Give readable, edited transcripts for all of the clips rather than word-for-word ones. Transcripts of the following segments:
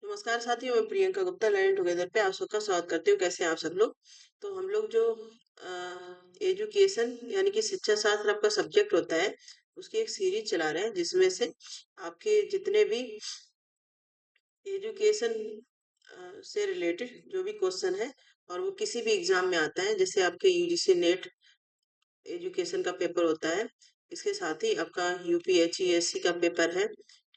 नमस्कार साथियों, मैं प्रियंका गुप्ता लर्निंग टुगेदर पे आप सबका स्वागत करती हूँ। कैसे हैं आप सब लोग? तो हम लोग जो एजुकेशन यानी कि शिक्षा शास्त्र आपका सब्जेक्ट होता है, उसकी एक सीरीज चला रहे हैं जिसमें से आपके जितने भी एजुकेशन से रिलेटेड जो भी क्वेश्चन है और वो किसी भी एग्जाम में आता है, जैसे आपके यूजीसी नेट एजुकेशन का पेपर होता है। इसके साथ ही आपका यूपीएचईएससी का पेपर है।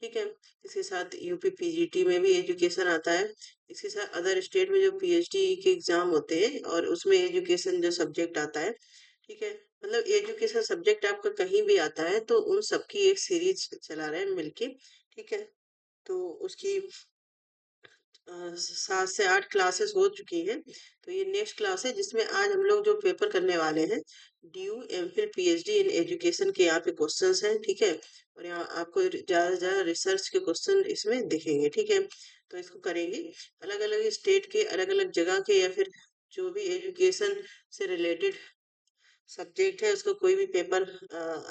ठीक है। इसके साथ यूपी पीजीटी में भी एजुकेशन आता है। इसके साथ अदर स्टेट में जो पीएचडी के एग्जाम होते हैं और उसमें एजुकेशन जो सब्जेक्ट आता है। ठीक है। मतलब एजुकेशन सब्जेक्ट आपका कहीं भी आता है तो उन सबकी एक सीरीज चला रहे हैं मिलके। ठीक है। तो उसकी 7 से 8 क्लासेस हो चुकी हैं। तो ये नेक्स्ट क्लास है जिसमें आज हम लोग जो पेपर करने वाले हैं, due MPhil PhD in education के यहाँ पे क्वेश्चंस हैं। ठीक है। और यहाँ आपको ज्यादा से ज्यादा रिसर्च के क्वेश्चन इसमें दिखेंगे। ठीक है। तो इसको करेंगे अलग अलग स्टेट के, अलग अलग जगह के, या फिर जो भी एजुकेशन से रिलेटेड सब्जेक्ट है उसको कोई भी पेपर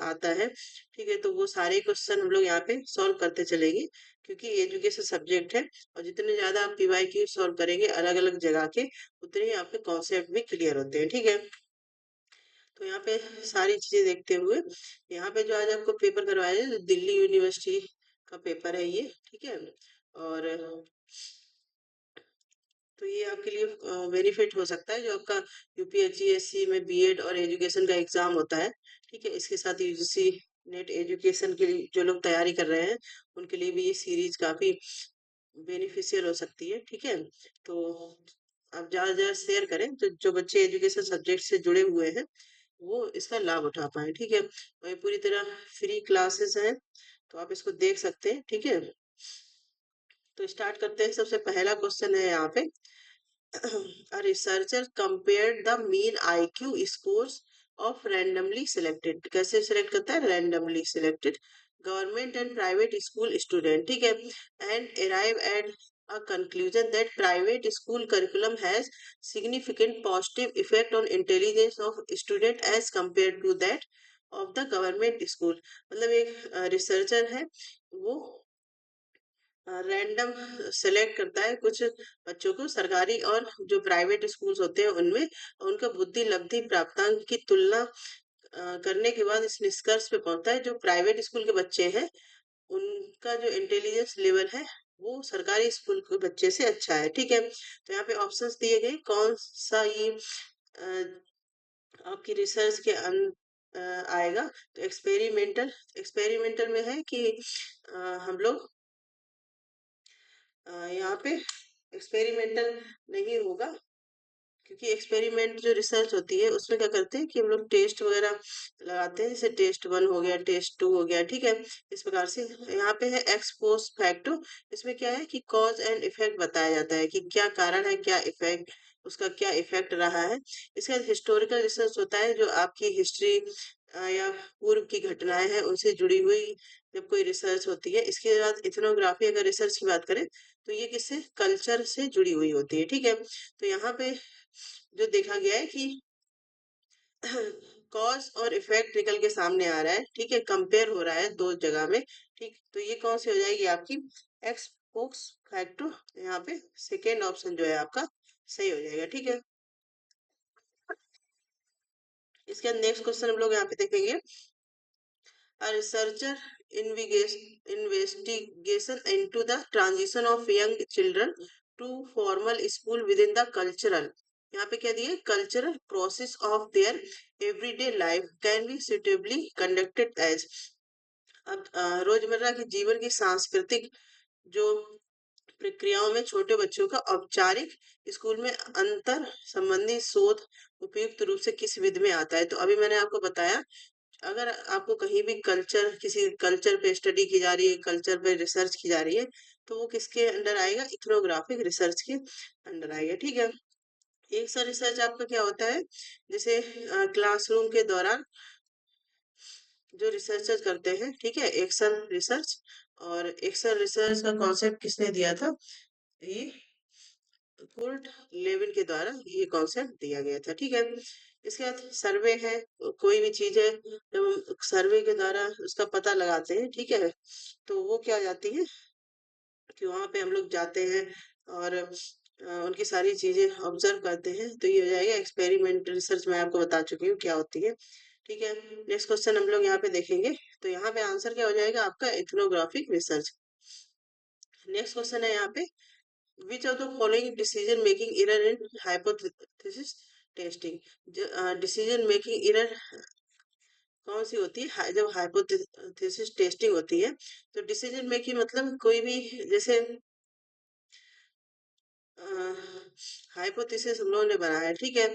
आता है। ठीक है। तो वो सारे क्वेश्चन हम लोग यहाँ पे सॉल्व करते चलेंगे, क्योंकि एजुकेशन सब्जेक्ट है। और जितने ज्यादा आप पीवाईक्यू सॉल्व करेंगे अलग अलग जगह के, उतने ही आपके कॉन्सेप्ट भी क्लियर होते हैं। ठीक है। तो यहाँ पे सारी चीजें देखते हुए यहाँ पे जो आज आपको पेपर करवाया है, दिल्ली यूनिवर्सिटी का पेपर है ये। ठीक है। और तो ये आपके लिए बेनिफिट हो सकता है, जो आपका यूपीएचईएससी में बीएड और एजुकेशन का एग्जाम होता है। ठीक है। इसके साथ यूजीसी नेट एजुकेशन के लिए जो लोग तैयारी कर रहे हैं, उनके लिए भी ये सीरीज काफी बेनिफिशियल हो सकती है। ठीक है। तो आप ज्यादा से ज्यादा शेयर करें तो जो बच्चे एजुकेशन सब्जेक्ट से जुड़े हुए हैं वो इसका लाभ उठा पाए। ठीक है। और ये पूरी तरह फ्री क्लासेस हैं, तो आप इसको देख सकते हैं। ठीक है। तो स्टार्ट करते हैं। सबसे पहला क्वेश्चन है यहाँ पे, a researcher compared the mean IQ scores of randomly selected, कैसे सिलेक्ट करता है? randomly selected government and private school student. ठीक है। and arrive at a conclusion that private school curriculum has significant positive effect on intelligence of student as compared to that of the government school। मतलब एक researcher है, वो random select करता है कुछ बच्चों को सरकारी और जो प्राइवेट स्कूल्स होते हैं उनमें, और उनका बुद्धि लब्धि प्राप्तांक की तुलना करने के बाद इस निष्कर्ष पे पहुंचता है, जो प्राइवेट स्कूल के बच्चे हैं उनका जो इंटेलिजेंस लेवल है वो सरकारी स्कूल के बच्चे से अच्छा है। ठीक है। तो यहाँ पे ऑप्शंस दिए गए, कौन सा ये आपकी रिसर्च के आएगा। तो एक्सपेरिमेंटल एक्सपेरिमेंटल में है कि हम लोग यहाँ पे एक्सपेरिमेंटल नहीं होगा, क्योंकि एक्सपेरिमेंट जो रिसर्च होती है उसमें क्या करते हैं कि हम लोग टेस्ट वगैरह लगाते हैं, जैसे टेस्ट 1 हो गया, टेस्ट 2 हो गया। ठीक है। इस प्रकार से यहाँ पे है एक्स पोस्ट फैक्टो। इसमें क्या है कि कॉज एंड इफेक्ट बताया जाता है कि क्या कारण है, क्या इफेक्ट, उसका क्या इफेक्ट रहा है। इसके बाद हिस्टोरिकल रिसर्च होता है, जो आपकी हिस्ट्री या पूर्व की घटनाएं हैं उनसे जुड़ी हुई जब कोई रिसर्च होती है। इसके बाद इथनोग्राफी, अगर रिसर्च की बात करें तो ये किससे, कल्चर से जुड़ी हुई होती है। ठीक है। तो यहाँ पे जो देखा गया है कि कॉज और इफेक्ट निकल के सामने आ रहा है। ठीक है। कंपेयर हो रहा है दो जगह में। ठीक। तो ये कौन सी हो जाएगी आपकी, एक्स पोस्ट फैक्टो। यहाँ पे सेकेंड ऑप्शन जो है आपका सही हो जाएगा। ठीक है। इसके बाद नेक्स्ट क्वेश्चन हम लोग यहाँ पे देखेंगे, a researcher investigation into the transition of young children to formal school within the cultural, यहाँ पे क्या दिया, cultural process of their everyday life can be suitably conducted as। अब रोजमर्रा के जीवन की सांस्कृतिक जो प्रक्रियाओं में छोटे बच्चों का औपचारिक स्कूल में अंतर संबंधी शोध उपयुक्त रूप से किस विधि में आता है। तो अभी मैंने आपको बताया, अगर आपको कहीं भी कल्चर, किसी कल्चर पे स्टडी की जा रही है, कल्चर पे रिसर्च की जा रही है, तो वो किसके अंडर आएगा, इथनोग्राफिक रिसर्च के अंडर आएगा। ठीक है। एक सा रिसर्च आपका क्या होता है, जैसे क्लासरूम के दौरान जो रिसर्चर करते हैं। ठीक है। एक्शन रिसर्च, और एक्शन रिसर्च का कॉन्सेप्ट किसने दिया था, ये कुर्ट लेविन के द्वारा ये कॉन्सेप्ट दिया गया था। ठीक है। इसके बाद सर्वे है, कोई भी चीज है जब हम सर्वे के द्वारा उसका पता लगाते हैं, ठीक है, तो वो क्या हो जाती है, कि वहाँ पे हम लोग जाते हैं और उनकी सारी चीजें ऑब्जर्व करते हैं, तो ये हो जाएगा एक्सपेरिमेंट रिसर्च। मैं आपको बता चुकी हूँ क्या होती है। ठीक है, नेक्स्ट क्वेश्चन हम लोग यहाँ पे देखेंगे। तो यहाँ पे आंसर क्या हो जाएगा आपका, इथनोग्राफिक रिसर्च। नेक्स्ट क्वेश्चन है यहाँ पे, विच of the following decision making error in hypothesis testing. Decision making error कौन सी होती है, जब हाइपोथेसिस टेस्टिंग होती है। तो डिसीजन मेकिंग मतलब कोई भी, जैसे हाइपोथेसिस हम लोगों ने बनाया है, ठीक है,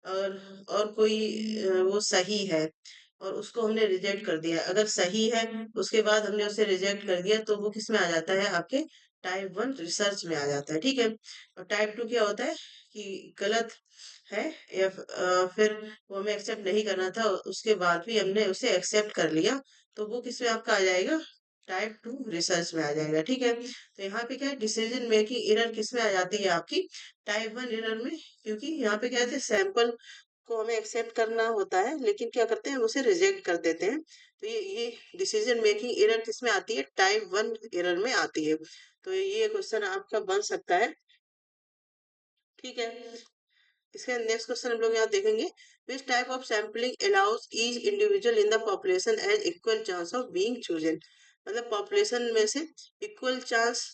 और कोई वो सही है और उसको हमने रिजेक्ट कर दिया। अगर सही है उसके बाद हमने उसे रिजेक्ट कर दिया, तो वो किस में आ जाता है, आपके टाइप 1 रिसर्च में आ जाता है। ठीक है, और टाइप 2 क्या होता है कि गलत है, या फिर वो हमें एक्सेप्ट नहीं करना था, उसके बाद भी हमने उसे एक्सेप्ट कर लिया, तो वो किस में आपका आ जाएगा, टाइप 2 रिसर्च में आ जाएगा। ठीक है, तो यहाँ पे क्या है, डिसीजन मेकिंग एरर किस में आ जाती है आपकी, टाइप 1 एरर में। क्योंकि यहाँ पे क्या है, सैंपल को हमें एक्सेप्ट करना होता है, लेकिन क्या करते हैं, हम उसे रिजेक्ट कर देते हैं। तो ये डिसीजन मेकिंग एरर किस में आती है, टाइप 1 एरर में आती है। तो ये क्वेश्चन आपका बन सकता है। ठीक है, इसका नेक्स्ट क्वेश्चन हम लोग यहाँ देखेंगे, which type of sampling allows each individual in the population as equal chance of being chosen. मतलब पॉपुलेशन में से equal chance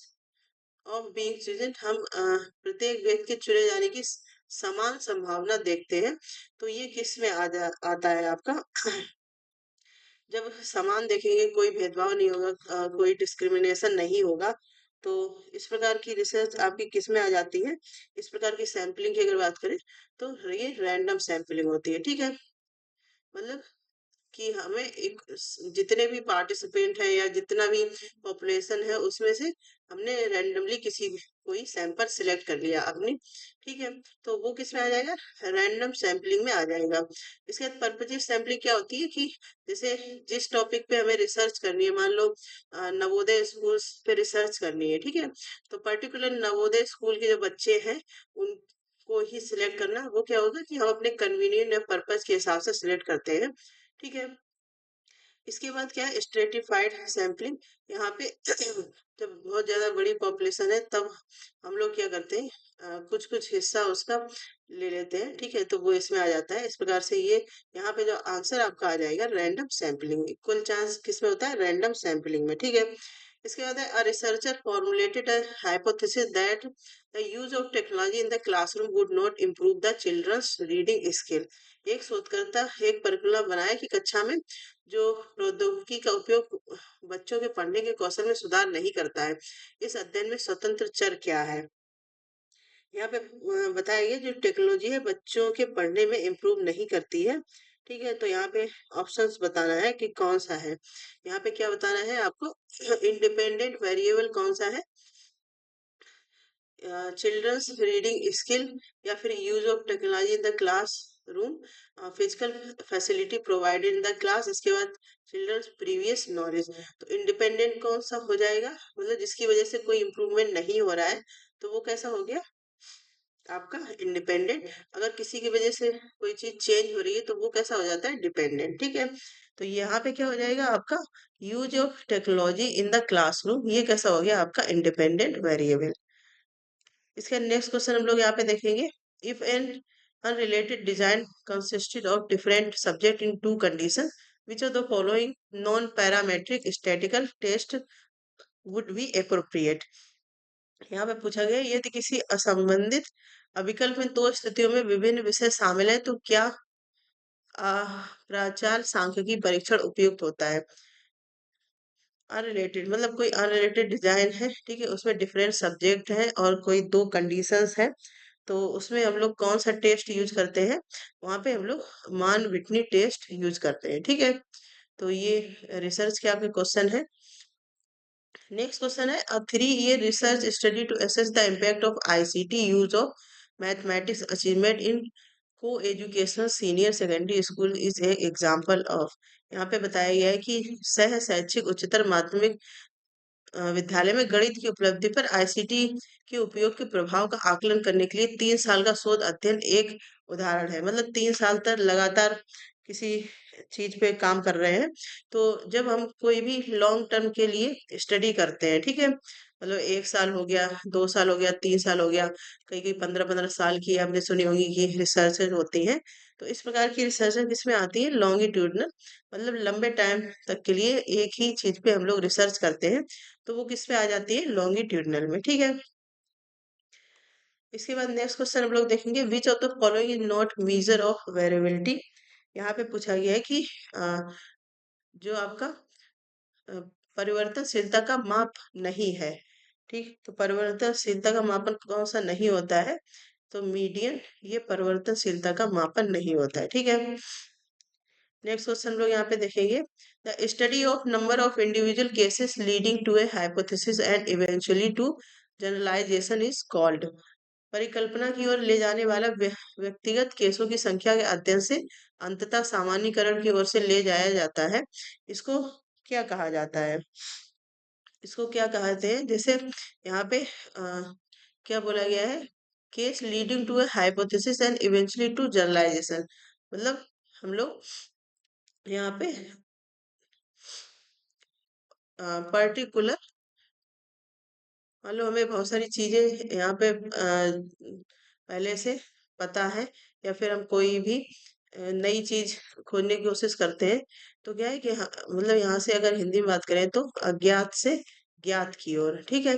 of being chosen, हम प्रत्येक व्यक्ति के चुने जाने की समान संभावना देखते हैं। तो ये किस में आता है आपका, जब समान देखेंगे, कोई भेदभाव नहीं होगा, कोई डिस्क्रिमिनेशन नहीं होगा, तो इस प्रकार की रिसर्च आपकी किस में आ जाती है, इस प्रकार की सैंपलिंग की अगर बात करें, तो ये रैंडम सैंपलिंग होती है। ठीक है, मतलब कि हमें जितने भी पार्टिसिपेंट हैं या जितना भी पॉपुलेशन है, उसमें से हमने रैंडमली किसी कोई सैंपल सिलेक्ट कर लिया अपनी। ठीक है, तो वो किस में आ जाएगा, रैंडम सैंपलिंग में आ जाएगा। इसके बाद परपजीव सैंपलिंग क्या होती है कि जैसे जिस टॉपिक पे हमें रिसर्च करनी है, मान लो नवोदय स्कूल पे रिसर्च करनी है, ठीक है, तो पर्टिकुलर नवोदय स्कूल के जो बच्चे हैं उनको ही सिलेक्ट करना, वो क्या होगा कि हम अपने कन्वीनियंट या पर्पज के हिसाब से सिलेक्ट करते हैं। ठीक है, इसके बाद क्या है, स्ट्रेटिफाइड सैंपलिंग। यहाँ पे जब बहुत ज्यादा बड़ी पॉपुलेशन है, तब हम लोग क्या करते हैं, कुछ कुछ हिस्सा उसका ले लेते हैं। ठीक है, तो वो इसमें आ जाता है। इस प्रकार से ये यहाँ पे जो आंसर आपका आ जाएगा, रैंडम सैंपलिंग। इक्वल चांस किस में होता है, रैंडम सैंपलिंग में। ठीक है, इसके बाद है, a researcher formulated a hypothesis that the use of technology in the classroom would not improve the children's reading skill. एक शोधकर्ता एक परिकल्पना बनाया कि कक्षा में जो प्रौद्योगिकी का उपयोग बच्चों के पढ़ने के कौशल में सुधार नहीं करता है। इस अध्ययन में स्वतंत्र चर क्या है। यहाँ पे बताया गया, जो टेक्नोलॉजी है बच्चों के पढ़ने में इम्प्रूव नहीं करती है। ठीक है, तो यहाँ पे ऑप्शंस बताना है कि कौन सा है। यहाँ पे क्या बताना है आपको, इंडिपेंडेंट वेरिएबल कौन सा है, चिल्ड्रंस रीडिंग स्किल, या फिर use of technology in the class room, physical facility provided in the class, इसके बाद चिल्ड्रंस प्रीवियस नॉलेज। तो इंडिपेंडेंट कौन सा हो जाएगा, मतलब जिसकी वजह से कोई इम्प्रूवमेंट नहीं हो रहा है, तो वो कैसा हो गया आपका, इंडिपेंडेंट। अगर किसी की वजह से कोई चीज चेंज हो रही है, तो वो कैसा हो जाता है, डिपेंडेंट। ठीक है, तो यहाँ पे क्या हो जाएगा आपका, use of technology in the classroom, ये कैसा हो गया आपका, इंडिपेंडेंट वेरिएबल। इसका नेक्स्ट क्वेश्चन हम लोग यहाँ पे देखेंगे, if an unrelated design consisted of different subject in two condition, which of the following non parametric statical test would be appropriate. यहाँ पे पूछा गया, यदि किसी असंबंधित अविकल्प में दो स्थितियों में विभिन्न विषय शामिल है, तो क्या प्राचार सांख्यिकी परीक्षण उपयुक्त होता है। अनरिलेटेड मतलब कोई अनरिलेटेड डिजाइन है, ठीक है, उसमें डिफरेंट सब्जेक्ट है और कोई दो कंडीशंस है, तो उसमें हम लोग कौन सा टेस्ट यूज करते हैं, वहां पे हम लोग मान विटनी टेस्ट यूज करते हैं। ठीक है, तो ये रिसर्च के आपके क्वेश्चन है। नेक्स्ट क्वेश्चन है, a 3 year research study to assess the impact of ICT use of mathematics achievement in coeducational senior secondary school is a example of. यहाँ पे बताया गया है कि सह शैक्षिक उच्चतर माध्यमिक विद्यालय में गणित की उपलब्धि पर आईसीटी के उपयोग के प्रभाव का आकलन करने के लिए 3 साल का शोध अध्ययन एक उदाहरण है। मतलब 3 साल तक लगातार किसी चीज पे काम कर रहे हैं, तो जब हम कोई भी लॉन्ग टर्म के लिए स्टडी करते हैं, ठीक है, मतलब 1 साल हो गया, 2 साल हो गया, 3 साल हो गया, कहीं कहीं 15-15 साल की आपने सुनी होगी कि रिसर्च होती है। तो इस प्रकार की रिसर्च किसमें आती है? लॉन्गिट्यूडनल, मतलब लंबे टाइम तक के लिए एक ही चीज पे हम लोग रिसर्च करते हैं, तो वो किस पे आ जाती है? लॉन्गिट्यूडनल में, ठीक है। इसके बाद नेक्स्ट क्वेश्चन हम लोग देखेंगे, विच of the following is not measure of variability. यहाँ पे पूछा गया है कि अ, जो आपका अ, परिवर्तनशीलता का माप नहीं है, ठीक, तो परिवर्तनशीलता का मापन कौन सा नहीं होता है? तो मीडियन, ये परिवर्तनशीलता का मापन नहीं होता है, ठीक है। नेक्स्ट क्वेश्चन हम लोग यहाँ पे देखेंगे, the study of number of individual cases leading to a hypothesis and eventually to generalisation is called. परिकल्पना की ओर ले जाने वाला व्यक्तिगत केसों की संख्या के अध्ययन से अंततः सामान्यीकरण की ओर से ले जाया जाता है, इसको क्या कहा जाता है? इसको क्या कहते हैं? जैसे यहाँ पे क्या बोला गया है? Case leading to a hypothesis and eventually to generalisation, मतलब हम लोग यहाँ पे पर्टिकुलर, मान लो हमें बहुत सारी चीजें यहाँ पे पहले से पता है, या फिर हम कोई भी नई चीज खोजने की कोशिश करते हैं, तो क्या है कि मतलब यहाँ से अगर हिंदी में बात करें तो अज्ञात से ज्ञात की ओर, ठीक है,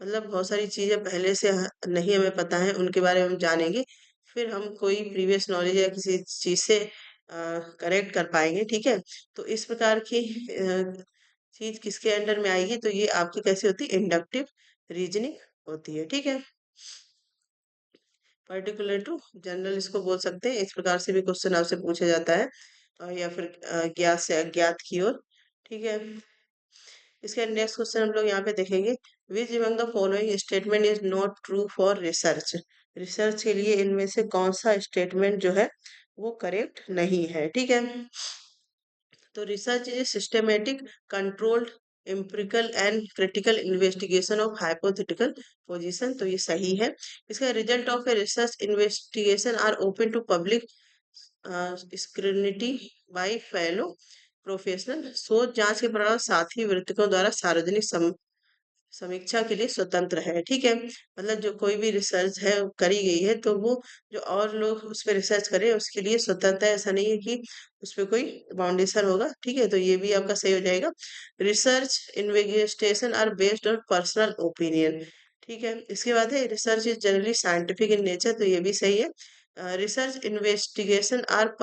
मतलब बहुत सारी चीजें पहले से नहीं हमें पता है, उनके बारे में हम जानेंगे, फिर हम कोई प्रीवियस नॉलेज या किसी चीज से करेक्ट कर पाएंगे, ठीक है। तो इस प्रकार की चीज किसके अंडर में आएगी? तो ये आपकी कैसी होती है? इंडक्टिव रीजनिंग होती है, ठीक है। पर्टिकुलर टू जनरल इसको बोल सकते हैं, इस प्रकार से भी क्वेश्चन आपसे पूछा जाता है, या फिर ज्ञात से अज्ञात की ओर, ठीक है। इसके नेक्स्ट क्वेश्चन हम लोग यहाँ पे देखेंगे, which among the following statement is not true for research. Research के लिए इनमें से कौन सा स्टेटमेंट जो है वो करेक्ट नहीं है, ठीक है। तो research is systematic, controlled, empirical and critical investigation of hypothetical position, तो ये सही है। इसका result of a research investigation are open to public scrutiny by fellow professional. शोध जांच के परिणाम साथी वृत्तियों द्वारा सार्वजनिक समीक्षा के लिए स्वतंत्र है, ठीक है, मतलब जो कोई भी रिसर्च है करी गई है, तो वो जो और लोग उस पर रिसर्च करें उसके लिए स्वतंत्र है, ऐसा नहीं है कि उस पर कोई बाउंडेशन होगा, ठीक है, तो ये भी आपका सही हो जाएगा। Research investigation are based on personal opinion, ठीक है। इसके बाद है research is generally scientific in nature, तो ये भी सही है। Research investigation are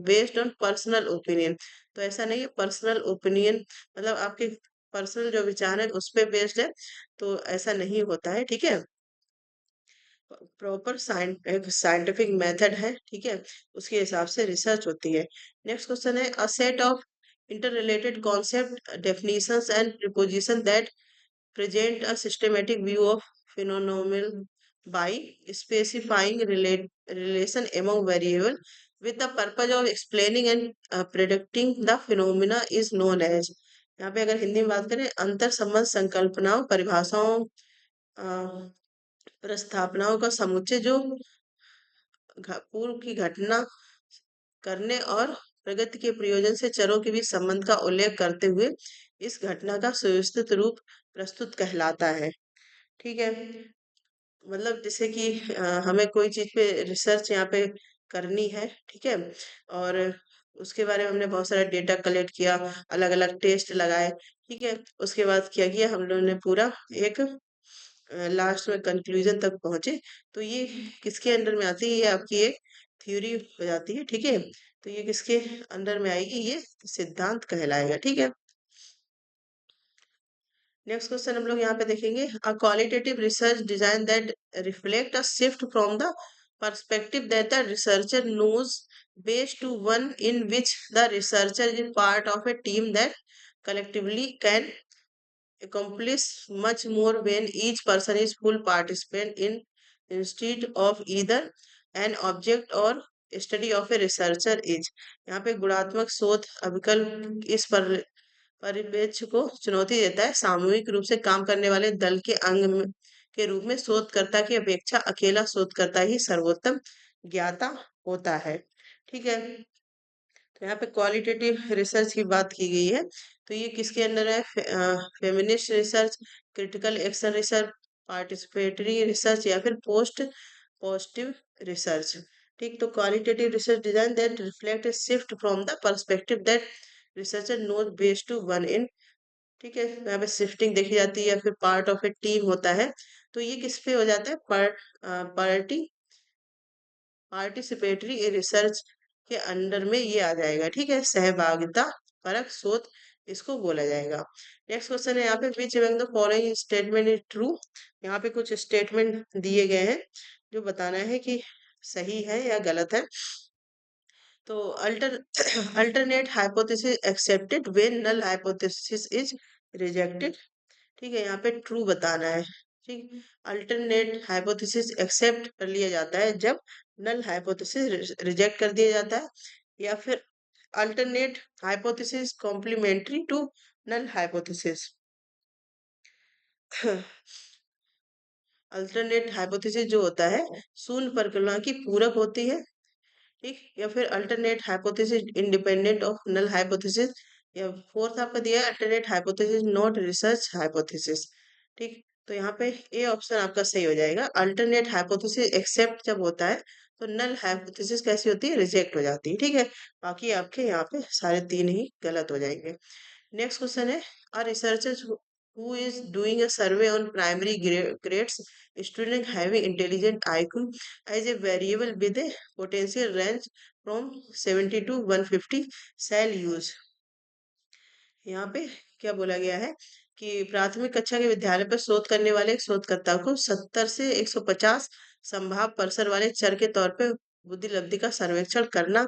based on personal opinion, तो ऐसा नहीं है, पर्सनल ओपिनियन मतलब आपके पर्सनल जो विचार है उस पे बेस्ड है, तो ऐसा नहीं होता है, ठीक है। प्रॉपर साइंटिफिक मेथड है, ठीक है, उसके हिसाब से रिसर्च होती है। नेक्स्ट क्वेश्चन है, a set of interrelated concept definitions and preposition that present a systematic view of phenomenon by specifying relation among variable with the purpose of explaining and predicting the phenomena is known as। यहाँ पे अगर हिंदी में बात करें, अंतर संबंध संकल्पनाओं, परिभाषाओं, प्रस्थापनाओं का समुच्चय जो पूर्व की घटना करने और प्रगति के प्रयोजन से चरों के बीच संबंध का उल्लेख करते हुए इस घटना का सुव्यवस्थित रूप प्रस्तुत कहलाता है, ठीक है। मतलब जैसे कि हमें कोई चीज पे रिसर्च यहाँ पे करनी है, ठीक है, और उसके बारे में हमने बहुत सारा डेटा कलेक्ट किया, अलग अलग टेस्ट लगाए, ठीक है, उसके बाद क्या किया हम लोगों ने, पूरा एक लास्ट में कंक्लूजन तक पहुंचे, तो ये किसके अंडर में आती है? ये आपकी एक थ्योरी हो जाती है, ठीक है, तो ये किसके अंडर में आएगी? ये सिद्धांत कहलाएगा, ठीक है। नेक्स्ट क्वेश्चन हम लोग यहाँ पे देखेंगे, अ qualitative research design that reflect a shift from the perspective that the researcher knows based to one in which the researcher is part of a team that collectively can accomplish much more when each person is full participant in instead of either an object or study of a researcher is। यहाँ पे गुणात्मक शोध अभिकल्प इस परिप्रेक्ष्य को चुनौती देता है, सामूहिक रूप से काम करने वाले दल के के रूप में शोधकर्ता की अपेक्षा अकेला शोधकर्ता ही सर्वोत्तम ज्ञाता होता है, ठीक है। तो यहाँ पे क्वालिटेटिव रिसर्च की बात की गई है। तो ये किसके अंडर है? Feminist research, critical action research, participatory research या फिर पोस्ट पॉजिटिव रिसर्च। ठीक, तो qualitative research design that reflect a shift from the perspective that researcher knows best to one in. ठीक है, तो यहाँ पे शिफ्टिंग देखी जाती है या फिर पार्ट ऑफ ए टीम होता है। तो ये किस पे हो जाता है? पार्टी पार्टिसिपेटरी रिसर्च के अंडर में ये आ जाएगा। ठीक है, सहभागिता परक शोध इसको बोला जाएगा। नेक्स्ट क्वेश्चन है यहाँ पे, which among the following statement is true. यहाँ पे कुछ स्टेटमेंट दिए गए हैं जो बताना है कि सही है या गलत है। तो alternate hypothesis accepted when null hypothesis is rejected. ठीक है, यहाँ पे ट्रू बताना है। ठीक, अल्टरनेट हाइपोथेसिस एक्सेप्ट कर लिया जाता है जब नल हाइपोथेसिस रिजेक्ट कर दिया जाता है, या फिर alternate hypothesis complementary to null hypothesis. Alternate hypothesis जो होता है शून्य परिकल्पना की पूरक होती है। ठीक, या फिर alternate hypothesis independent of null hypothesis, या फोर्थ आपका दिया है alternate hypothesis not research hypothesis. ठीक, तो यहाँ पे ए ऑप्शन आपका सही हो जाएगा। अल्टरनेट हाइपोथेसिस एक्सेप्ट जब होता है तो नल हाइपोथेसिस कैसी होती है? रिजेक्ट हो जाती है। ठीक है, बाकी आपके यहाँ पे सारे तीन ही गलत हो जाएंगे। नेक्स्ट क्वेश्चन है, a researcher who is doing a survey on primary grades student having intelligent IQ as a variable with a potential range from 70 to 150 shall use। यहाँ पे क्या बोला गया है कि प्राथमिक कक्षा के विद्यालय पर शोध करने वाले एक शोधकर्ता को 70 से 150 संभाव परिसर वाले चर के तौर पे बुद्धि लब्धि का सर्वेक्षण करना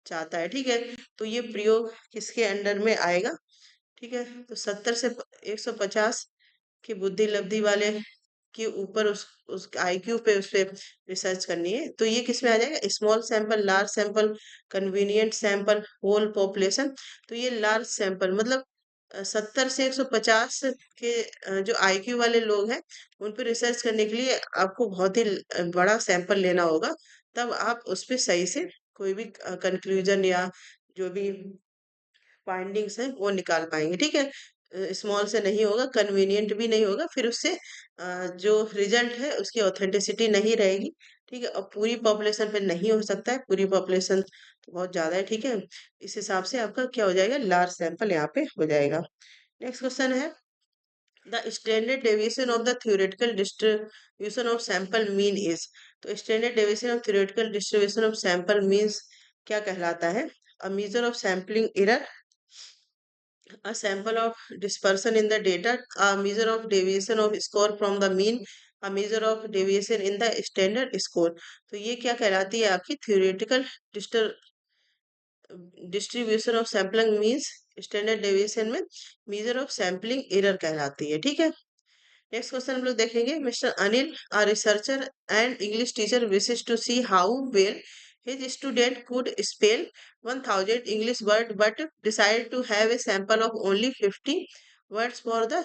चाहता है। ठीक है, तो ये प्रयोग किसके अंडर में आएगा? ठीक है, तो 70 से 150 की बुद्धि लब्धि वाले के ऊपर उस आईक्यू पे उस पे रिसर्च करनी है। तो ये किस में आ जाएगा? Small sample, large sample, convenient sample, whole population. तो ये लार्ज सैंपल मतलब 70 से 150 के जो आईक्यू वाले लोग हैं उन पे रिसर्च करने के लिए आपको बहुत ही बड़ा सैंपल लेना होगा, तब आप उस पे सही से कोई भी कंक्लूजन या जो भी फाइंडिंग्स है वो निकाल पाएंगे। ठीक है, स्मॉल से नहीं होगा, कन्वीनियंट भी नहीं होगा, फिर उससे जो रिजल्ट है उसकी ऑथेंटिसिटी नहीं रहेगी। ठीक है, और पूरी पॉपुलेशन पे नहीं हो सकता है, पूरी पॉपुलेशन तो बहुत ज्यादा है। ठीक है, इस हिसाब से आपका क्या हो जाएगा? लार्ज सैंपल यहाँ पे हो जाएगा। नेक्स्ट क्वेश्चन है, the standard deviation of the theoretical distribution of sample mean is. तो standard deviation of theoretical distribution of sample means क्या कहलाता है? A measure of sampling error, a sample of dispersion in the data, a measure of deviation of score from the mean, a measure of deviation in the standard score। तो ये क्या कहलाती है? आपकी theoretical distribution of sampling means standard deviation में measure of sampling error कहलाती है। ठीक है, नेक्स्ट क्वेश्चन हम लोग देखेंगे, mister Anil a researcher and English teacher wishes to see how well his student could spell 1000 English word but decided to have a sample of only 50 words for the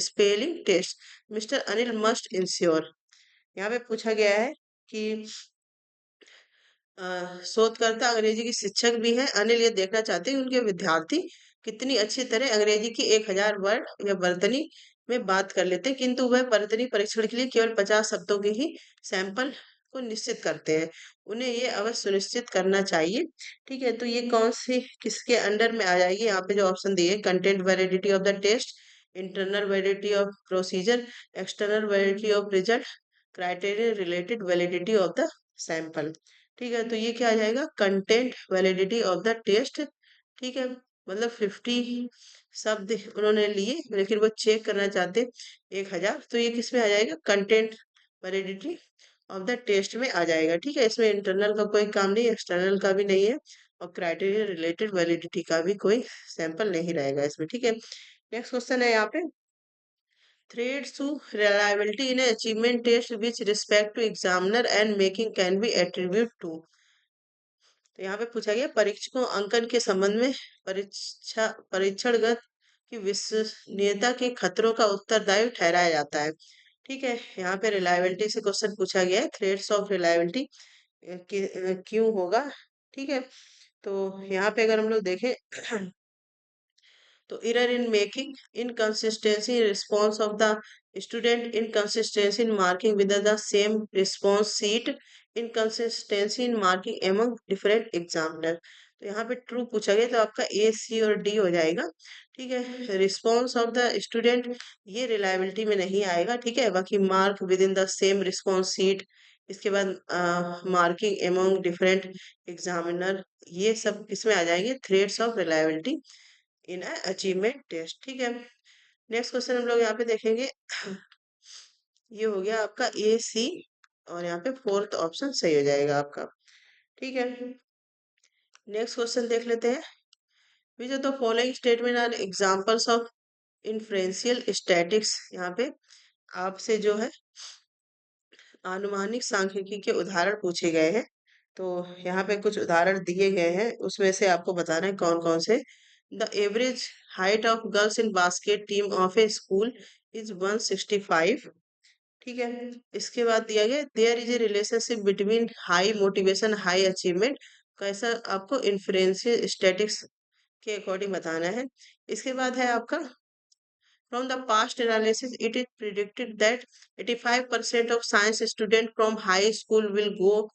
spelling test। Mister Anil must ensure, यहाँ पे पूछा गया है कि शोधकर्ता अंग्रेजी की शिक्षक भी हैं। अनिल ये देखना चाहते हैं कि उनके विद्यार्थी कितनी अच्छी तरह अंग्रेजी की 1000 वर्ड या वर्तनी में बात कर लेते हैं, किंतु वह वर्तनी परीक्षण के लिए केवल 50 शब्दों के ही सैंपल को निश्चित करते हैं। उन्हें ये अवश्य सुनिश्चित करना चाहिए। ठीक है, तो ये कौन सी किसके अंडर में आ जाएगी? यहाँ पे जो ऑप्शन दिए, content validity of the test, internal validity of procedure, external validity of result, criteria related validity of the sample. ठीक है, तो ये क्या आ जाएगा? Content validity of the test. ठीक है, मतलब 50 शब्द उन्होंने लिए लेकिन वो चेक करना चाहते 1000, तो ये किस में आ जाएगा? Content validity of the test में आ जाएगा। ठीक है, इसमें इंटरनल का कोई काम नहीं, एक्सटर्नल का भी नहीं है, और क्राइटेरिया रिलेटेड वैलिडिटी का भी कोई सैंपल नहीं रहेगा इसमें। ठीक है, नेक्स्ट क्वेश्चन है यहाँ पे, threats to reliability in a achievement test which respect to examiner and making can be attributed to। तो यहाँ पे पूछा गया, परीक्षकों अंकन के संबंध में परीक्षणगत की विश्वसनीयता के खतरों का उत्तरदायी ठहराया जाता है। ठीक है, यहाँ पे रिलायबिलिटी से क्वेश्चन पूछा गया है, थ्रेड्स ऑफ रिलायबिलिटी क्यों होगा? ठीक है, तो यहाँ पे अगर हम लोग देखें तो error in making, inconsistency in response of the student, inconsistency in marking within the same response sheet, inconsistency in marking among different examiner. तो यहाँ पे ट्रू पूछा गया तो आपका ए सी और डी हो जाएगा। ठीक है, रिस्पॉन्स ऑफ द स्टूडेंट ये रिलायबिलिटी में नहीं आएगा। ठीक है, बाकी mark with in the same response sheet, इसके बाद मार्किंग एमोंग डिफरेंट एग्जामिनर, ये सब किसमें आ जाएंगे, threats of reliability in achievement test. ठीक है, नेक्स्ट क्वेश्चन हम लोग यहाँ पे देखेंगे। ये हो गया आपका ए सी और यहाँ पे फोर्थ ऑप्शन सही हो जाएगा आपका। ठीक है, नेक्स्ट क्वेश्चन देख लेते हैं। Which of the following statement are examples of inferential statics. यहाँ पे आपसे जो है आनुमानिक सांख्यिकी के उदाहरण पूछे गए हैं। तो यहाँ पे कुछ उदाहरण दिए गए हैं, उसमें से आपको बताना है कौन कौन से। The average height of girls in basket team of a school is 165। ठीक है, इसके बाद दिया गया there is a relationship between high motivation high achievement. कैसा आपको इन्फ्रेंशियल स्टैटिक्स के अकॉर्डिंग बताना है। इसके बाद है आपका from the past analysis, it is predicted that 85% of science students from high school will go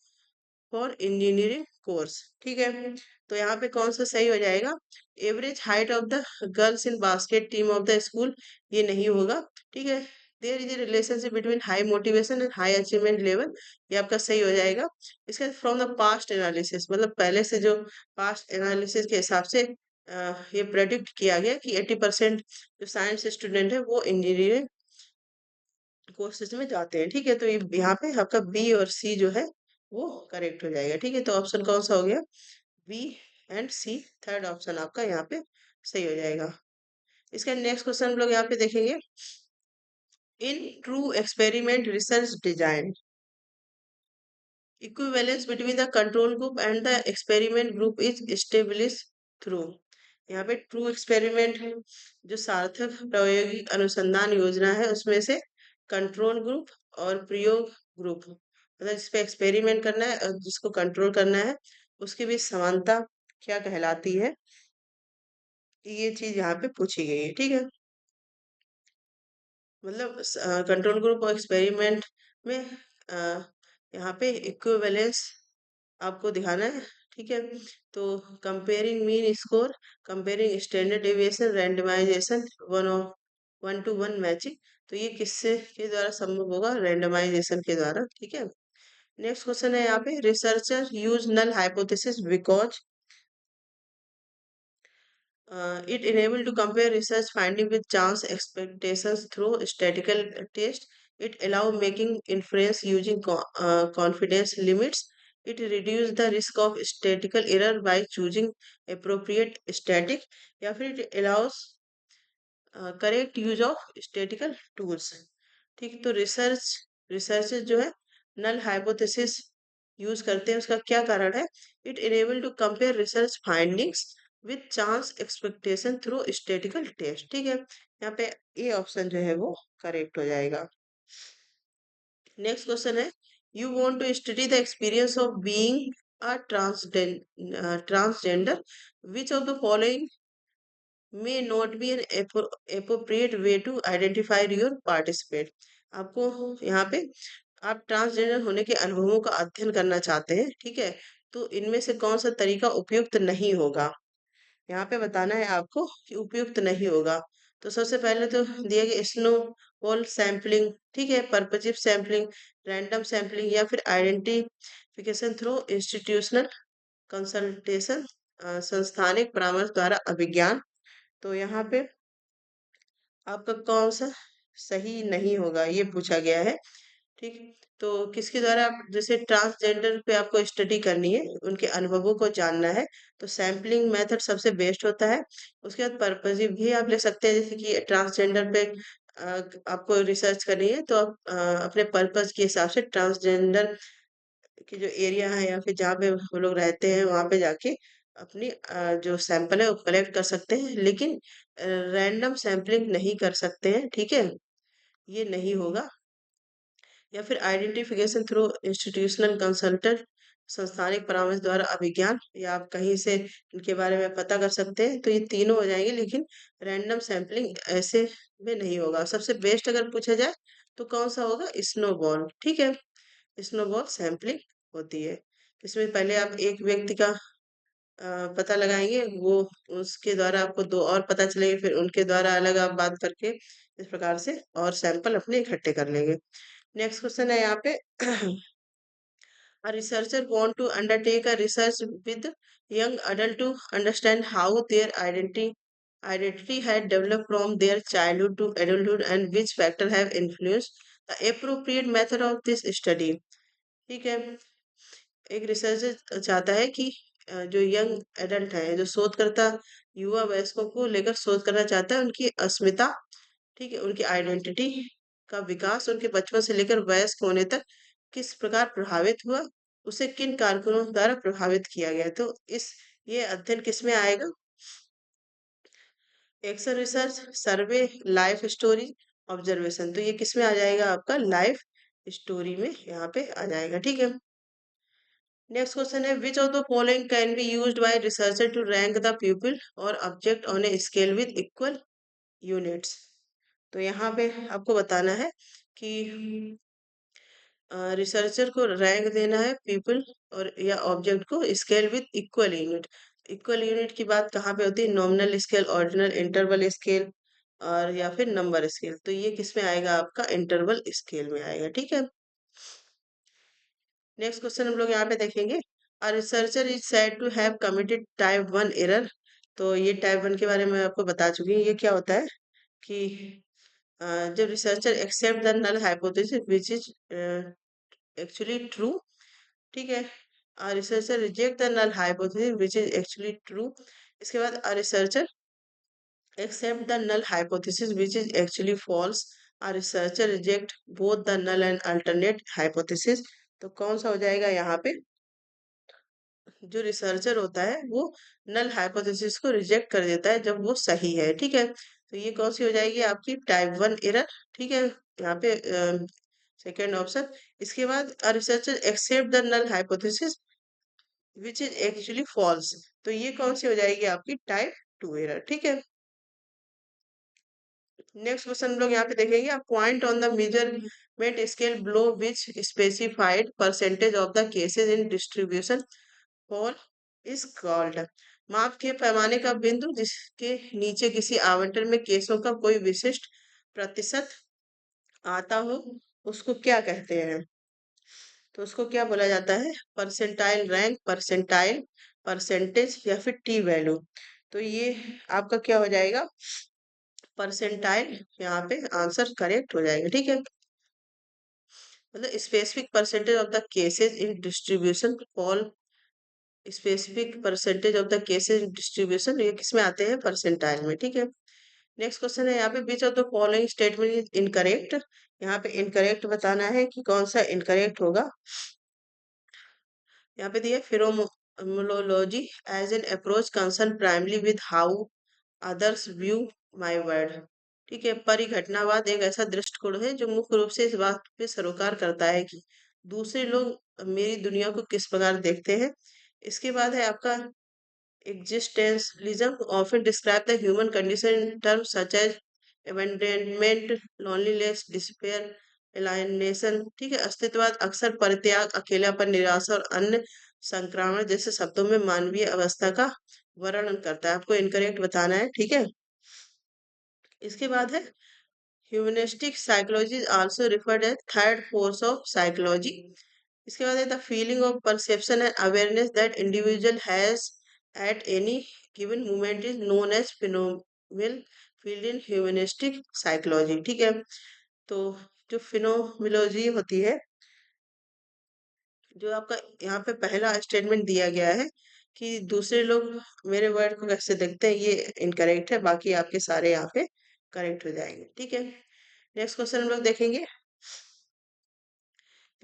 for engineering course. ठीक है, तो यहाँ पे कौन सा सही हो जाएगा, average height of the girls in basket team of the school, ये नहीं होगा। ठीक है, there is a relationship between high motivation and high achievement level, ये आपका सही हो जाएगा। इसके बाद फ्रॉम द पास्ट एनालिसिस, मतलब पहले से जो पास्ट एनालिसिस के हिसाब से ये प्रेडिक्ट किया गया कि 80% जो साइंस स्टूडेंट है वो इंजीनियरिंग कोर्सेज में जाते हैं। ठीक है, तो ये यहाँ पे आपका बी और सी जो है वो करेक्ट हो जाएगा। ठीक है, तो ऑप्शन कौन सा हो गया, B and C, third option आपका यहाँ पे सही हो जाएगा। इसका नेक्स्ट क्वेश्चन हम लोग यहाँ पे देखेंगे। In true experiment research design, equivalence between the control group and the experiment group is establish through. यहाँ पे ट्रू एक्सपेरिमेंट जो सार्थक प्रायोगिक अनुसंधान योजना है उसमें से कंट्रोल ग्रुप और प्रयोग ग्रुप, मतलब जिस पे एक्सपेरिमेंट करना है और जिसको कंट्रोल करना है उसके बीच समानता क्या कहलाती है, ये चीज यहाँ पे पूछी गई है। ठीक है, मतलब कंट्रोल ग्रुप और एक्सपेरिमेंट में यहाँ पे इक्विवेलेंस आपको दिखाना है। ठीक है, तो comparing mean score, comparing standard deviation, randomisation, one to one matching, तो ये किससे के द्वारा संभव होगा, रैंडमाइजेशन के द्वारा। ठीक है, नेक्स्ट क्वेश्चन है यहाँ पे, researcher use null hypothesis because it enabled to compare research finding with chance expectations through statistical test. It allow making inference using confidence limits. It reduce the risk of statistical error by choosing appropriate static, या फिर it allows correct use of statical tools. ठीक, तो research जो है null hypothesis use करते हैं, उसका क्या कारण है, it enable to compare research findings with chance expectation through statical test. ठीक है, यहाँ पे ए ऑप्शन जो है वो करेक्ट हो जाएगा। नेक्स्ट क्वेश्चन है, you want to study the experience of being a transgender, which of the following may not be an appropriate way to identify your participant। आपको यहाँ पे आप ट्रांसजेंडर होने के अनुभवों का अध्ययन करना चाहते हैं। ठीक है, तो इनमें से कौन सा तरीका उपयुक्त नहीं होगा, यहाँ पे बताना है आपको कि उपयुक्त नहीं होगा। तो सबसे पहले तो दिया गया स्नो बॉल सैंपलिंग, ठीक है, परपजिव सैंपलिंग, रैंडम सैंपलिंग, या फिर आइडेंटिफिकेशन थ्रू इंस्टीट्यूशनल कंसल्टेशन, संस्थानिक परामर्श द्वारा अभिज्ञान। तो यहाँ पे आपका कौन सा सही नहीं होगा ये पूछा गया है। ठीक, तो किसके द्वारा आप, जैसे ट्रांसजेंडर पे आपको स्टडी करनी है, उनके अनुभवों को जानना है, तो सैम्पलिंग मेथड सबसे बेस्ट होता है। उसके बाद पर्पजिव भी आप ले सकते हैं, जैसे कि ट्रांसजेंडर पे आपको रिसर्च करनी है तो आप अपने पर्पज के हिसाब से ट्रांसजेंडर कि जो एरिया है या फिर जहाँ पे वो लोग रहते हैं वहां पे जाके अपनी जो सैंपल है वो कलेक्ट कर सकते हैं, लेकिन रैंडम सैंपलिंग नहीं कर सकते हैं। ठीक है, ये नहीं होगा। या फिर आइडेंटिफिकेशन थ्रू इंस्टीट्यूशनल कंसल्टेंट, संस्थानिक परामर्श द्वारा अभिज्ञान, या आप कहीं से इनके बारे में पता कर सकते हैं। तो ये तीनों हो जाएंगे, लेकिन रैंडम सैंपलिंग ऐसे में नहीं होगा। सबसे बेस्ट अगर पूछा जाए तो कौन सा होगा? स्नोबॉल। ठीक है, स्नोबॉल सैंपलिंग होती है। इसमें पहले आप एक व्यक्ति का पता लगाएंगे, वो उसके द्वारा आपको दो और पता चलेंगे, फिर उनके द्वारा अलग आप बात करके इस प्रकार से और सैंपल अपने इकट्ठे कर लेंगे। नेक्स्ट क्वेश्चन है यहाँ पे a researcher want to undertake a research with young adult to understand how their identity had developed from their childhood to adulthood and which factor have influenced the appropriate method of this study। ठीक है, एक researcher चाहता है कि जो young adult है, जो शोधकर्ता युवा वयस्कों को लेकर शोध करना चाहता है, उनकी अस्मिता, ठीक है, उनकी आइडेंटिटी का विकास उनके बचपन से लेकर वयस्क होने तक किस प्रकार प्रभावित हुआ, उसे किन कारकों द्वारा प्रभावित किया गया। तो इस ये अध्ययन किस में आएगा? एक्शन रिसर्च, सर्वे, लाइफ स्टोरी, ऑब्जर्वेशन। तो ये किस में आ जाएगा? आपका लाइफ स्टोरी में यहाँ पे आ जाएगा। ठीक है, नेक्स्ट क्वेश्चन है which of the following can be used by researcher to rank the people or object on a scale with equal units. तो यहाँ पे आपको बताना है कि रिसर्चर को रैंक देना है पीपल और या ऑब्जेक्ट को scale with equal unit. Equal unit की बात कहाँ पे होती है? Nominal scale, ordinal, interval scale और या फिर नंबर स्केल। तो ये किस में आएगा? आपका इंटरवल स्केल में आएगा। ठीक है, नेक्स्ट क्वेश्चन हम लोग यहाँ पे देखेंगे a researcher is said to have committed type 1 error. तो ये टाइप 1 के बारे में आपको बता चुकी हूँ। ये क्या होता है कि जब researcher accept the null hypothesis which is actually true. ठीक है, a researcher reject the null hypothesis which is actually true। इसके बाद a researcher accept the null hypothesis which is actually false। a researcher reject both the null and alternate hypothesis। तो कौन सा हो जाएगा यहाँ पे? जो रिसर्चर होता है वो नल हाइपोथेसिस को रिजेक्ट कर देता है जब वो सही है। ठीक है, तो ये कौन सी हो जाएगी? आपकी टाइप 1 एरर। ठीक है, यहाँ पे सेकेंड ऑप्शन। इसके बाद a researcher accept the null hypothesis which is actually false. तो ये कौन सी हो जाएगी? आपकी टाइप 2 एरर। ठीक है, नेक्स्ट क्वेश्चन हम लोग यहाँ पे देखेंगे आप point on the measurement scale below which specified percentage of the cases in distribution for is called. माप के पैमाने का बिंदु जिसके नीचे किसी आवंटन में केसों का कोई विशिष्ट प्रतिशत आता हो, उसको क्या कहते हैं? तो उसको क्या बोला जाता है? परसेंटाइल रैंक, परसेंटाइल, परसेंटेज या फिर टी वैल्यू। तो ये आपका क्या हो जाएगा? परसेंटाइल यहाँ पे आंसर करेक्ट हो जाएगा। ठीक है, मतलब specific percentage of the cases in distribution fall, specific percentage of the cases in distribution ये किस में आते हैं? परसेंटाइल में। ठीक है, नेक्स्ट क्वेश्चन है यहाँ पे विच of the following statement is incorrect. यहाँ पे इनकरेक्ट बताना है कि कौन सा इनकरेक्ट होगा। यहाँ पे दिया phenomenology as an approach concern primarily with how others view my world. ठीक है, परिघटनावाद एक ऐसा दृष्टिकोण है जो मुख्य रूप से इस बात पे सरोकार करता है कि दूसरे लोग मेरी दुनिया को किस प्रकार देखते हैं। इसके बाद है आपका existentialism often describe the human condition in terms such as abandonment, loneliness, despair, alienation। ठीक है, अस्तित्ववाद अक्सर परित्याग, अकेलापन, निराशा और अन्य संक्रामण जैसे शब्दों में मानवीय अवस्था का वर्णन करता है। आपको इनकरेक्ट बताना है। ठीक है, इसके बाद है humanistic psychology is also referred as third force of psychology. इसके बाद है the feeling of perception and awareness that individual has at any given moment is known as phenomenal field in humanistic psychology. ठीक है, तो जो phenomenology होती है, जो आपका यहाँ पे पहला स्टेटमेंट दिया गया है कि दूसरे लोग मेरे वर्ड को कैसे देखते हैं, ये इनकरेक्ट है। बाकी आपके सारे यहाँ पे करेक्ट हो जाएंगे। ठीक है, नेक्स्ट क्वेश्चन हम लोग देखेंगे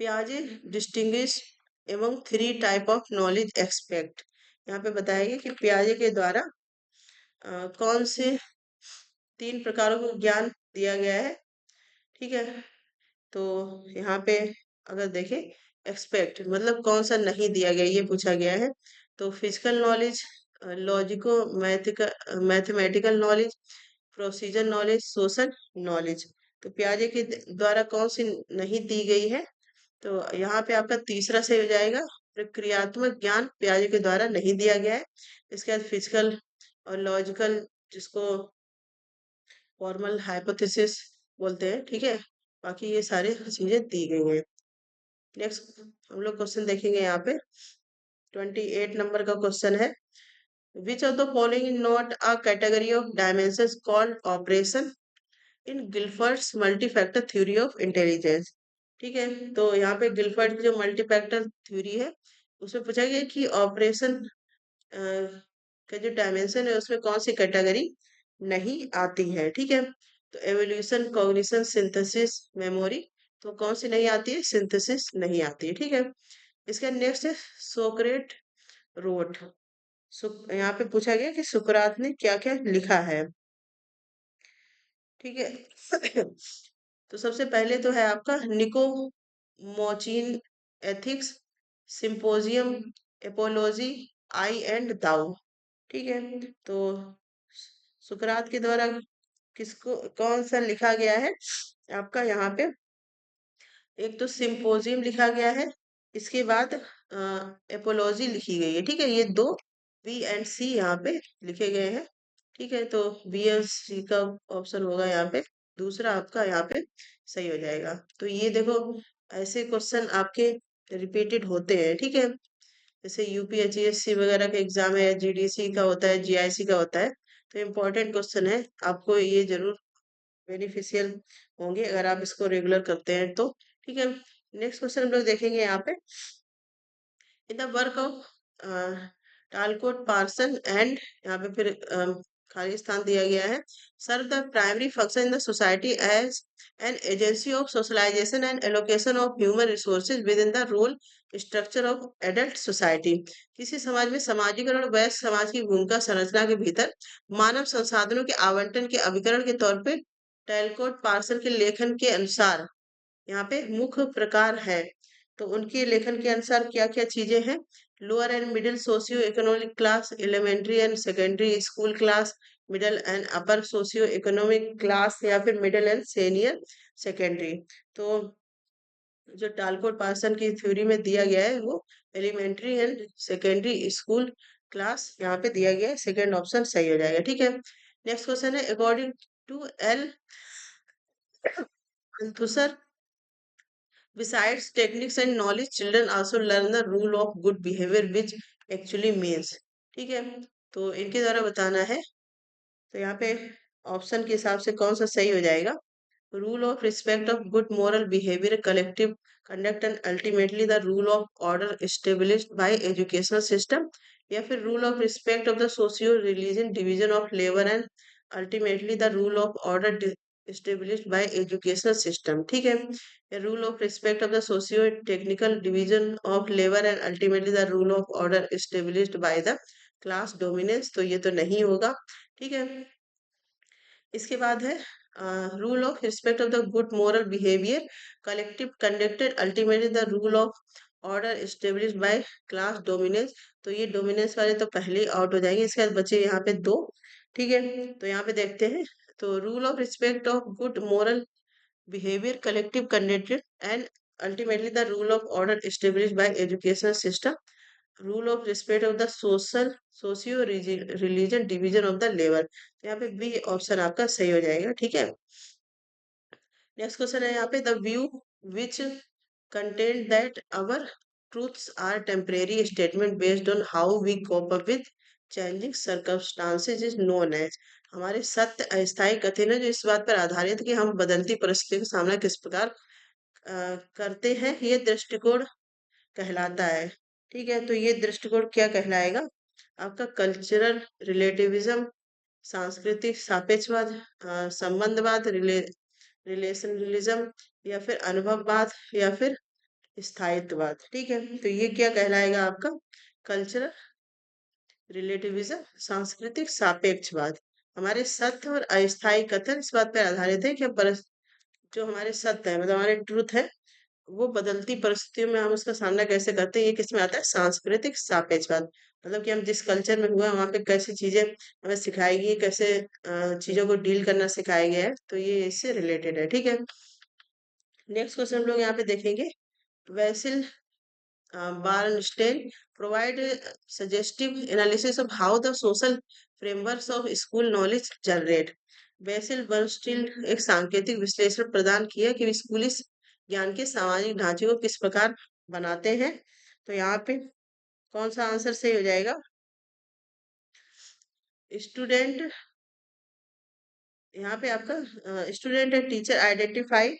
पियाजे distinguish among three type of knowledge expect. यहाँ पे बताएंगे कि पियाजे के द्वारा कौन से तीन प्रकारों को ज्ञान दिया गया है। ठीक है, तो यहाँ पे अगर देखें एक्सपेक्ट मतलब कौन सा नहीं दिया गया, ये पूछा गया है। तो physical knowledge, logico mathematical knowledge, procedure knowledge, social knowledge. तो पियाजे के द्वारा कौन सी नहीं दी गई है? तो यहाँ पे आपका तीसरा सही हो जाएगा, प्रक्रियात्मक ज्ञान पियाजे के द्वारा नहीं दिया गया है। इसके बाद फिजिकल और लॉजिकल, जिसको फॉर्मल हाइपोथेसिस बोलते हैं, ठीक है। बाकी ये सारी चीजें दी गई हैं। नेक्स्ट हम लोग क्वेश्चन देखेंगे यहाँ पे। 28 नंबर का क्वेश्चन है, which of the following is not a category of dimensions called operation in Guilford's multifactor theory of intelligence. ठीक है, तो यहाँ पे गिलफर्ड की जो मल्टीफैक्टर थ्योरी है, उसमें पूछा गया कि ऑपरेशन का जो डायमेंशन है उसमें कौन सी कैटेगरी नहीं आती है। ठीक है, तो एवोल्यूशन, कॉग्निशन, सिंथेसिस, मेमोरी, तो कौन सी नहीं आती है? सिंथेसिस नहीं आती है। ठीक है, इसका नेक्स्ट है सोक्रेट रोट। यहाँ पे पूछा गया कि सुकरात ने क्या क्या लिखा है। ठीक है तो सबसे पहले तो है आपका Nicomachean ethics, symposium, apology, I and thou. ठीक है, तो सुकरात के द्वारा किसको कौन सा लिखा गया है आपका यहाँ पे? एक तो सिंपोजियम लिखा गया है, इसके बाद एपोलॉजी लिखी गई है। ठीक है, ये दो बी एंड सी यहाँ पे लिखे गए हैं। ठीक है, तो बी एंड सी का ऑप्शन होगा यहाँ पे, दूसरा आपका यहाँ पे सही हो जाएगा। तो ये देखो, ऐसे क्वेश्चन आपके रिपीटेड होते हैं। ठीक है, जैसे यूपीएचएससी वगैरह का एग्जाम है, जीडीसी का होता है, जीआईसी का होता है, तो इम्पोर्टेंट क्वेश्चन है, आपको ये जरूर बेनिफिशियल होंगे अगर आप इसको रेगुलर करते हैं तो। ठीक है, नेक्स्ट क्वेश्चन हम लोग देखेंगे यहाँ पे, in the work of Talcott Parson and, यहाँ पे फिर खाली स्थान दिया गया है, serve the primary function in the society as an agency of socialisation and allocation of human resources within the role structure of adult society. किसी समाज में समाजीकरण व वयस्क समाज की भूमिका संरचना के भीतर मानव संसाधनों के आवंटन के अभिकरण के तौर पे टैलकोट पार्सन के लेखन के अनुसार यहाँ पे मुख्य प्रकार है। तो उनके लेखन के अनुसार क्या क्या चीजें हैं? Lower and middle socio economic class, elementary and secondary school class, middle and upper socio economic class, या फिर मिडिल एंड सीनियर सेकेंडरी। तो जो टालकोट पार्सन की थ्योरी में दिया गया है वो elementary and secondary school class यहाँ पे दिया गया है, सेकेंड ऑप्शन सही हो जाएगा। ठीक है, नेक्स्ट क्वेश्चन है, according to L Althusser, besides techniques and knowledge, children also learn the rule of good behavior, which actually means। ठीक है, तो इनके द्वारा बताना है। तो यहाँ पे ऑप्शन के हिसाब से कौन सा सही हो जाएगा? Rule of respect of good moral behaviour, collective conduct and ultimately the rule of order established by educational system, या फिर rule of respect of the socio religion division of labour and ultimately the rule of order established by educational system। ठीक है, a rule of respect of the socio technical division of labor and ultimately the rule of order established by the class dominance, तो ये तो नहीं होगा। ठीक है, इसके बाद है rule of respect of the good moral behaviour, collective conducted ultimately the rule of order established by class dominance. तो ये डोमिनेंस वाले तो पहले आउट हो जाएंगे, इसके बाद बचे यहाँ पे दो। ठीक है, तो यहाँ पे देखते हैं, तो rule of respect of good moral behavior, collective conduct, and ultimately the rule of order established by educational system, rule of respect of the social socio religion division of the labor। यहाँ पे B option आपका सही हो जाएगा। ठीक है, next question है यहाँ पे, the view which contend that our truths are temporary statement based on how we cope up with changing circumstances is known as. हमारे सत्य अस्थायी कथन है जो इस बात पर आधारित है कि हम बदलती परिस्थितियों का सामना किस प्रकार करते हैं, ये दृष्टिकोण कहलाता है। ठीक है, तो ये दृष्टिकोण क्या कहलाएगा आपका? कल्चरल रिलेटिविज्म, सांस्कृतिक सापेक्षवाद, संबंधवाद, रिलेशनलिज्म, या फिर अनुभववाद, या फिर स्थायित्ववाद। ठीक है, तो ये क्या कहलाएगा आपका? कल्चरल रिलेटिविज्म, सांस्कृतिक सापेक्षवाद। हमारे सत्य और अस्थायी कथन इस बात पर आधारित है कि जो हमारे सत्य है, मतलब हमारे ट्रूथ है, वो बदलती परिस्थितियों में हम उसका सामना कैसे करते हैं, ये किसमें आता है? सांस्कृतिक सापेक्षवाद। मतलब कि हम जिस कल्चर में हुआ वहाँ पे कैसी चीजें हमें सिखाई गई, कैसे चीजों को डील करना सिखाया गया है, तो ये इससे रिलेटेड है। ठीक है, नेक्स्ट क्वेश्चन हम लोग यहाँ पे देखेंगे। वैसिल Barnstein provide suggestive analysis of how the social frameworks of school knowledge generate. BECIL Bernstein एक सांकेतिक विश्लेषण प्रदान किया कि स्कूली ज्ञान के सामाजिक ढांचे को किस प्रकार बनाते हैं। तो यहाँ पे कौन सा आंसर सही हो जाएगा? स्टूडेंट, यहाँ पे आपका student and teacher identify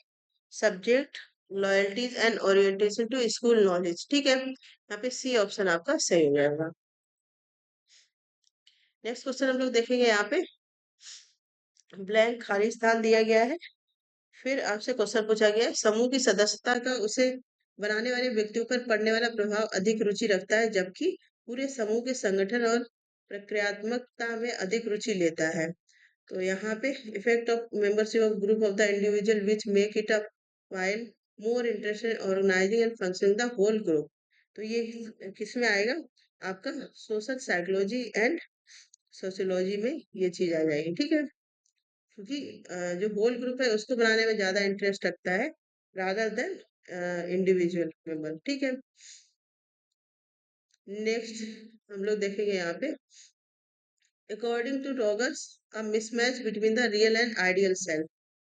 subject loyalties and orientation to school knowledge. ठीक है, यहाँ पे सी ऑप्शन आपका सही हो जाएगा। नेक्स्ट क्वेश्चन हम लोग देखेंगे। यहाँ पे ब्लैंक खाली स्थान दिया गया है, फिर आपसे क्वेश्चन पूछा गया है, समूह की सदस्यता का उसे बनाने वाले व्यक्तियों पर पड़ने वाला प्रभाव अधिक रुचि रखता है, जबकि पूरे समूह के संगठन और प्रक्रियात्मकता में अधिक रुचि लेता है। तो यहाँ पे effect of membership of group of the individual which make it up while more interested organising and functioning the whole group. तो ये किस में आएगा? आपका सोशल साइकोलॉजी एंड सोशियोलॉजी में ये चीज आ जाएगी। ठीक है, क्योंकि जो होल ग्रुप है उसको बनाने में ज्यादा इंटरेस्ट रखता है रादर देन इंडिविजुअल मेंबर। ठीक है, नेक्स्ट हम लोग देखेंगे यहाँ पे according to Rogers a mismatch between the real and ideal self.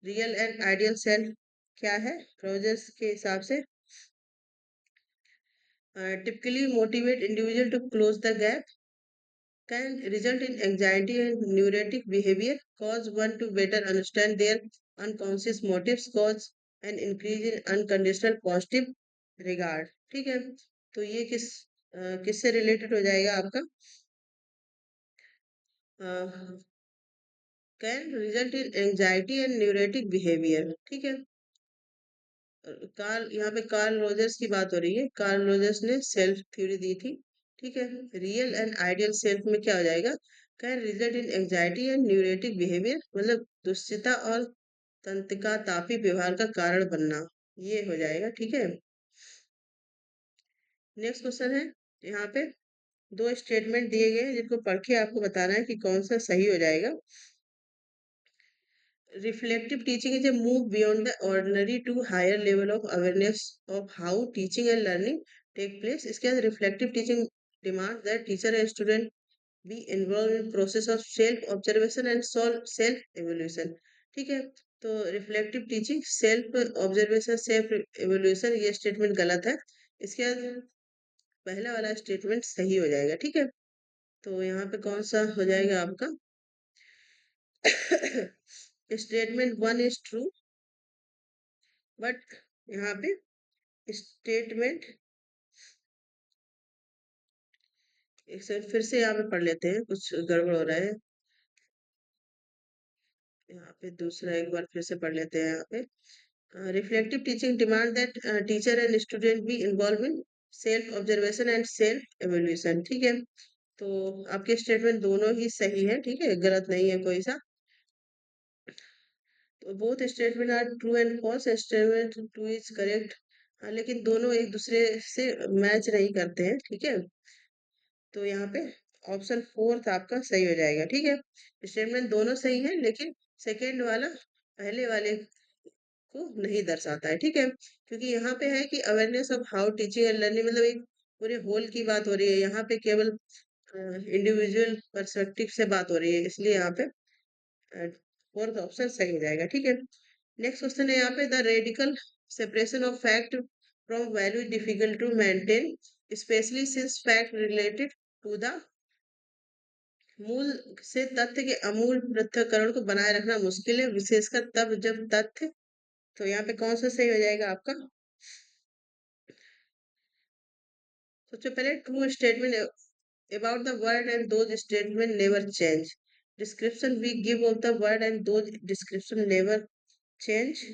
Real and ideal self क्या है रॉजर्स के हिसाब से? Typically motivate individual to close the gap, can result in anxiety and neurotic behavior, cause one to better understand their unconscious motives, cause an increase in unconditional positive regard। ठीक है, तो ये किससे रिलेटेड हो जाएगा आपका? Can result in anxiety and न्यूरेटिक behaviour. ठीक है, कार्ल, यहाँ पे कार्ल रोजर्स की बात हो रही है। कार्ल रोजर्स ने सेल्फ थ्योरी दी थी। ठीक है, रियल एंड आइडियल सेल्फ में क्या हो जाएगा? Can result in anxiety and न्यूरेटिक behaviour, मतलब दुश्चिंता और तंत्रिका तापी व्यवहार का कारण बनना, ये हो जाएगा। ठीक है, नेक्स्ट क्वेश्चन है। यहाँ पे दो स्टेटमेंट दिए गए हैं जिनको पढ़ के आपको बताना है कि कौन सा सही हो जाएगा। Reflective teaching is a move beyond the ordinary to higher level of awareness of how teaching and learning take place. इसके बाद reflective teaching demands that teacher and student be involved in process of self observation and self evaluation। ठीक है, तो reflective teaching self observation self evolution ये statement गलत है। इसके बाद पहला वाला स्टेटमेंट सही हो जाएगा। ठीक है, तो यहाँ पे कौन सा हो जाएगा आपका? Statement one is true, but यहाँ पे स्टेटमेंट एक सेकंड फिर से यहाँ पे पढ़ लेते हैं, कुछ गड़बड़ हो रहा है। यहाँ पे दूसरा एक बार फिर से पढ़ लेते हैं। यहाँ पे reflective teaching demand that teacher and student be involve in self observation and self evaluation. ठीक है, तो आपके स्टेटमेंट दोनों ही सही है। ठीक है, गलत नहीं है कोई सा। तो both statement are true and false, statement two is correct. लेकिन दोनों एक दूसरे से मैच नहीं करते हैं। ठीक है, तो यहाँ पे ऑप्शन फोर्थ आपका सही हो जाएगा। ठीक है, स्टेटमेंट दोनों सही है लेकिन सेकेंड वाला पहले वाले को नहीं दर्शाता है। ठीक है, क्योंकि यहाँ पे है कि awareness of how teaching and learning, मतलब एक पूरे होल की बात हो रही है, यहाँ पे केवल इंडिविजुअल पर्सपेक्टिव से बात हो रही है, इसलिए यहाँ पे फोर्थ ऑप्शन सही हो जाएगा। ठीक है, नेक्स्ट क्वेश्चन है यहाँ पे the radical separation of fact from value difficult to maintain, specially since fact related to the मूल से तथ्य के अमूल पृथक्करण को बनाए रखना मुश्किल है, विशेषकर तब जब तथ्य। तो यहाँ पे कौन सा सही हो जाएगा आपका? सबसे पहले true statement about the word and those statement never change, description we give of the word and those description never change.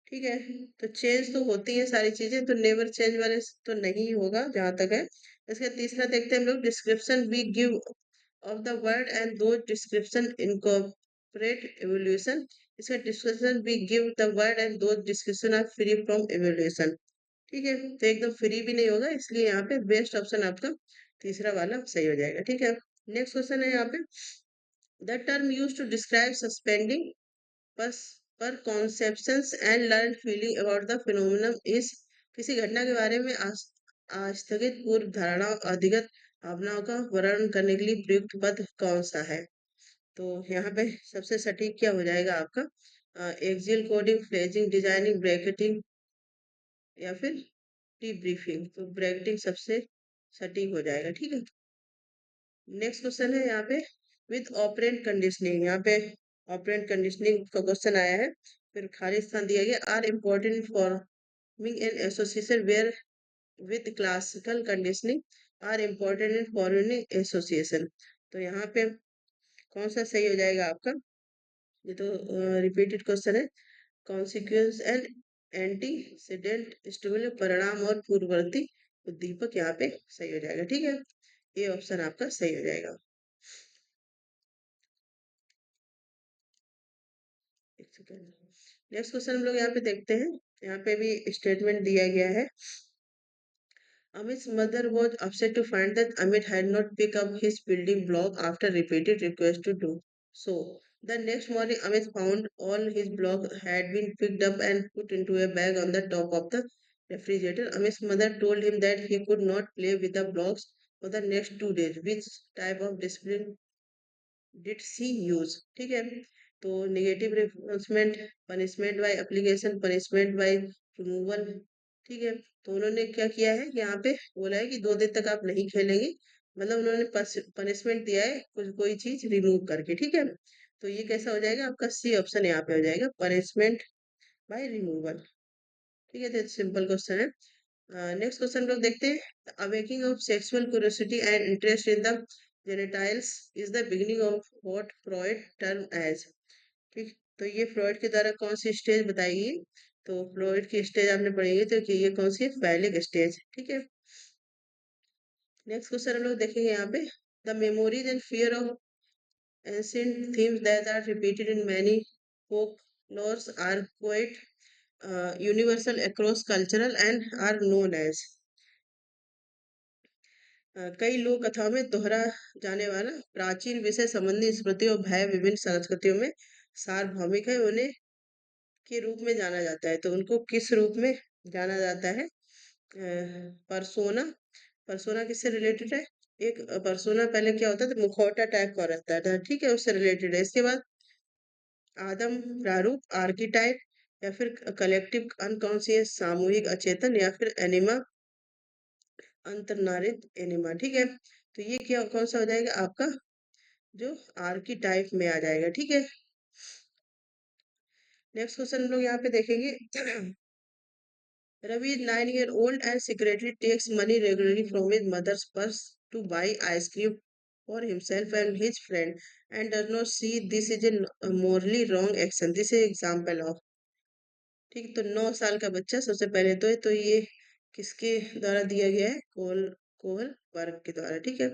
ठीक है, तो चेंज तो होती है सारी चीजें, तो नेवर चेंज वाले तो नहीं होगा जहां तक है। इसका तीसरा देखते हैं हम लोग, description we give of the word and those description incorporate evolution। इसका discussion we give the word and those discussion are free from evaluation. ठीक है, तो एकदम फ्री भी नहीं होगा, इसलिए यहाँ पे बेस्ट ऑप्शन आपका तीसरा वाला सही हो जाएगा। ठीक है, नेक्स्ट क्वेश्चन है यहाँ पे, the term use to describe suspending बस preconceptions and learn feeling about the phenomenon is, किसी घटना के बारे में आस्थगित पूर्व धारणा और अधिगत भावनाओं का वर्णन करने के लिए प्रयुक्त पद कौन सा है? तो यहाँ पे सबसे सटीक क्या हो जाएगा आपका, axial coding, fledging, designing, bracketing या फिर डीब्रीफिंग। तो ब्रैकेटिंग सबसे सटीक हो जाएगा। ठीक है, नेक्स्ट क्वेश्चन है यहाँ पे, विथ ऑपरेंट कंडीशनिंग, यहाँ पे ऑपरेंट कंडीशनिंग का क्वेश्चन आया है, फिर खाली स्थान दिया गया, are important forming an association where with classical conditioning are important in forming association. तो यहाँ पे कौन सा सही हो जाएगा आपका? ये तो रिपीटेड क्वेश्चन है। कॉन्सिक्वेंस एंड एंटीसीडेंट स्टिमुलस, परिणाम और पूर्ववर्ती उद्दीपक यहाँ पे सही हो जाएगा। ठीक है, ये ऑप्शन आपका सही हो जाएगा। एक सेकेंड, नेक्स्ट क्वेश्चन हम लोग यहाँ पे देखते हैं। यहाँ पे भी स्टेटमेंट दिया गया है, Amit's mother was upset to find that Amit had not picked up his building block after repeated requests to do so. The next morning, Amit found all his blocks had been picked up and put into a bag on the top of the refrigerator. Amit's mother told him that he could not play with the blocks for the next 2 days. Which type of discipline did she use? ठीक है, तो negative reinforcement, punishment by application, punishment by removal. ठीक है, तो उन्होंने क्या किया है कि यहाँ पे बोला है कि 2 दिन तक आप नहीं खेलेंगे, मतलब उन्होंने पनिशमेंट दिया है कुछ कोई चीज रिमूव करके। ठीक है, तो ये कैसा हो जाएगा आपका? सी ऑप्शन यहाँ पे हो जाएगा, पनिशमेंट बाय रिमूवल। ठीक है, तो सिंपल क्वेश्चन है। नेक्स्ट क्वेश्चन लोग देखते हैं, awaking of sexual curiosity and interest in the genitals is the beginning of what Freud term as. ठीक, तो ये फ्रॉइड के द्वारा कौन सी स्टेज बताई गई? तो फ्रॉइड की स्टेज आपने पढ़ी है, तो कि ये कौन सी है? Phallic stage. ठीक है, नेक्स्ट क्वेश्चन हम लोग देखेंगे यहाँ पे, the memories and fear of ancient themes that are repeated in many folklores are quite universal across cultural and are known as। कई लोक कथाओं में दोहरा जाने वाला प्राचीन विषय संबंधी स्मृति और भय विभिन्न संस्कृतियों में सार्वभौमिक है, उन्हें के रूप में जाना जाता है। तो उनको किस रूप में जाना जाता है? परसोना। परसोना किससे रिलेटेड है? एक परसोना पहले क्या होता था, मुखौटा टाइप का रहता था। ठीक है, उससे रिलेटेड है। इसके बाद आदम प्रारूप, आर्किटाइप, या फिर कलेक्टिव अनकॉन्शियस, सामूहिक अचेतन, या फिर एनिमा, अंतर्नारित एनिमा। ठीक है, तो ये क्या कौन सा हो जाएगा आपका? जो आर्किटाइप में आ जाएगा। ठीक है, नेक्स्ट क्वेश्चन हम लोग यहाँ पे देखेंगे, Ravi is 9 years old and secretly takes money regularly from his mother's purse to buy ice cream for himself and his friend and does not see this is a morally wrong action. This is example of। ठीक, तो 9 साल का बच्चा सबसे पहले तो ये किसके द्वारा दिया गया है? कोहल वर्ग के द्वारा। ठीक है,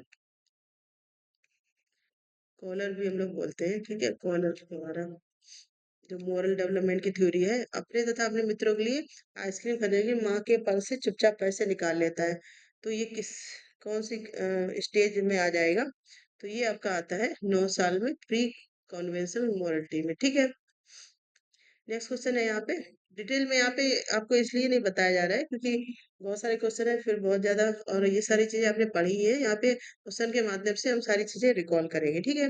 कॉलर भी हम लोग बोलते हैं। ठीक है, कॉलर के द्वारा जो मोरल डेवलपमेंट की थ्योरी है, अपने तथा अपने मित्रों के लिए आइसक्रीम खरीदने के लिए माँ के पर्स से चुपचाप पैसे निकाल लेता है। तो ये किस कौन सी स्टेज में आ जाएगा? तो ये आपका आता है 9 साल में, प्री कन्वेंशनल मोरलिटी में। ठीक है, नेक्स्ट क्वेश्चन है यहाँ पे, डिटेल में यहाँ पे आपको इसलिए नहीं बताया जा रहा है क्योंकि बहुत सारे क्वेश्चन है, फिर बहुत ज्यादा, और ये सारी चीजें आपने पढ़ी है। यहाँ पे क्वेश्चन के माध्यम से हम सारी चीजें रिकॉल करेंगे। ठीक है,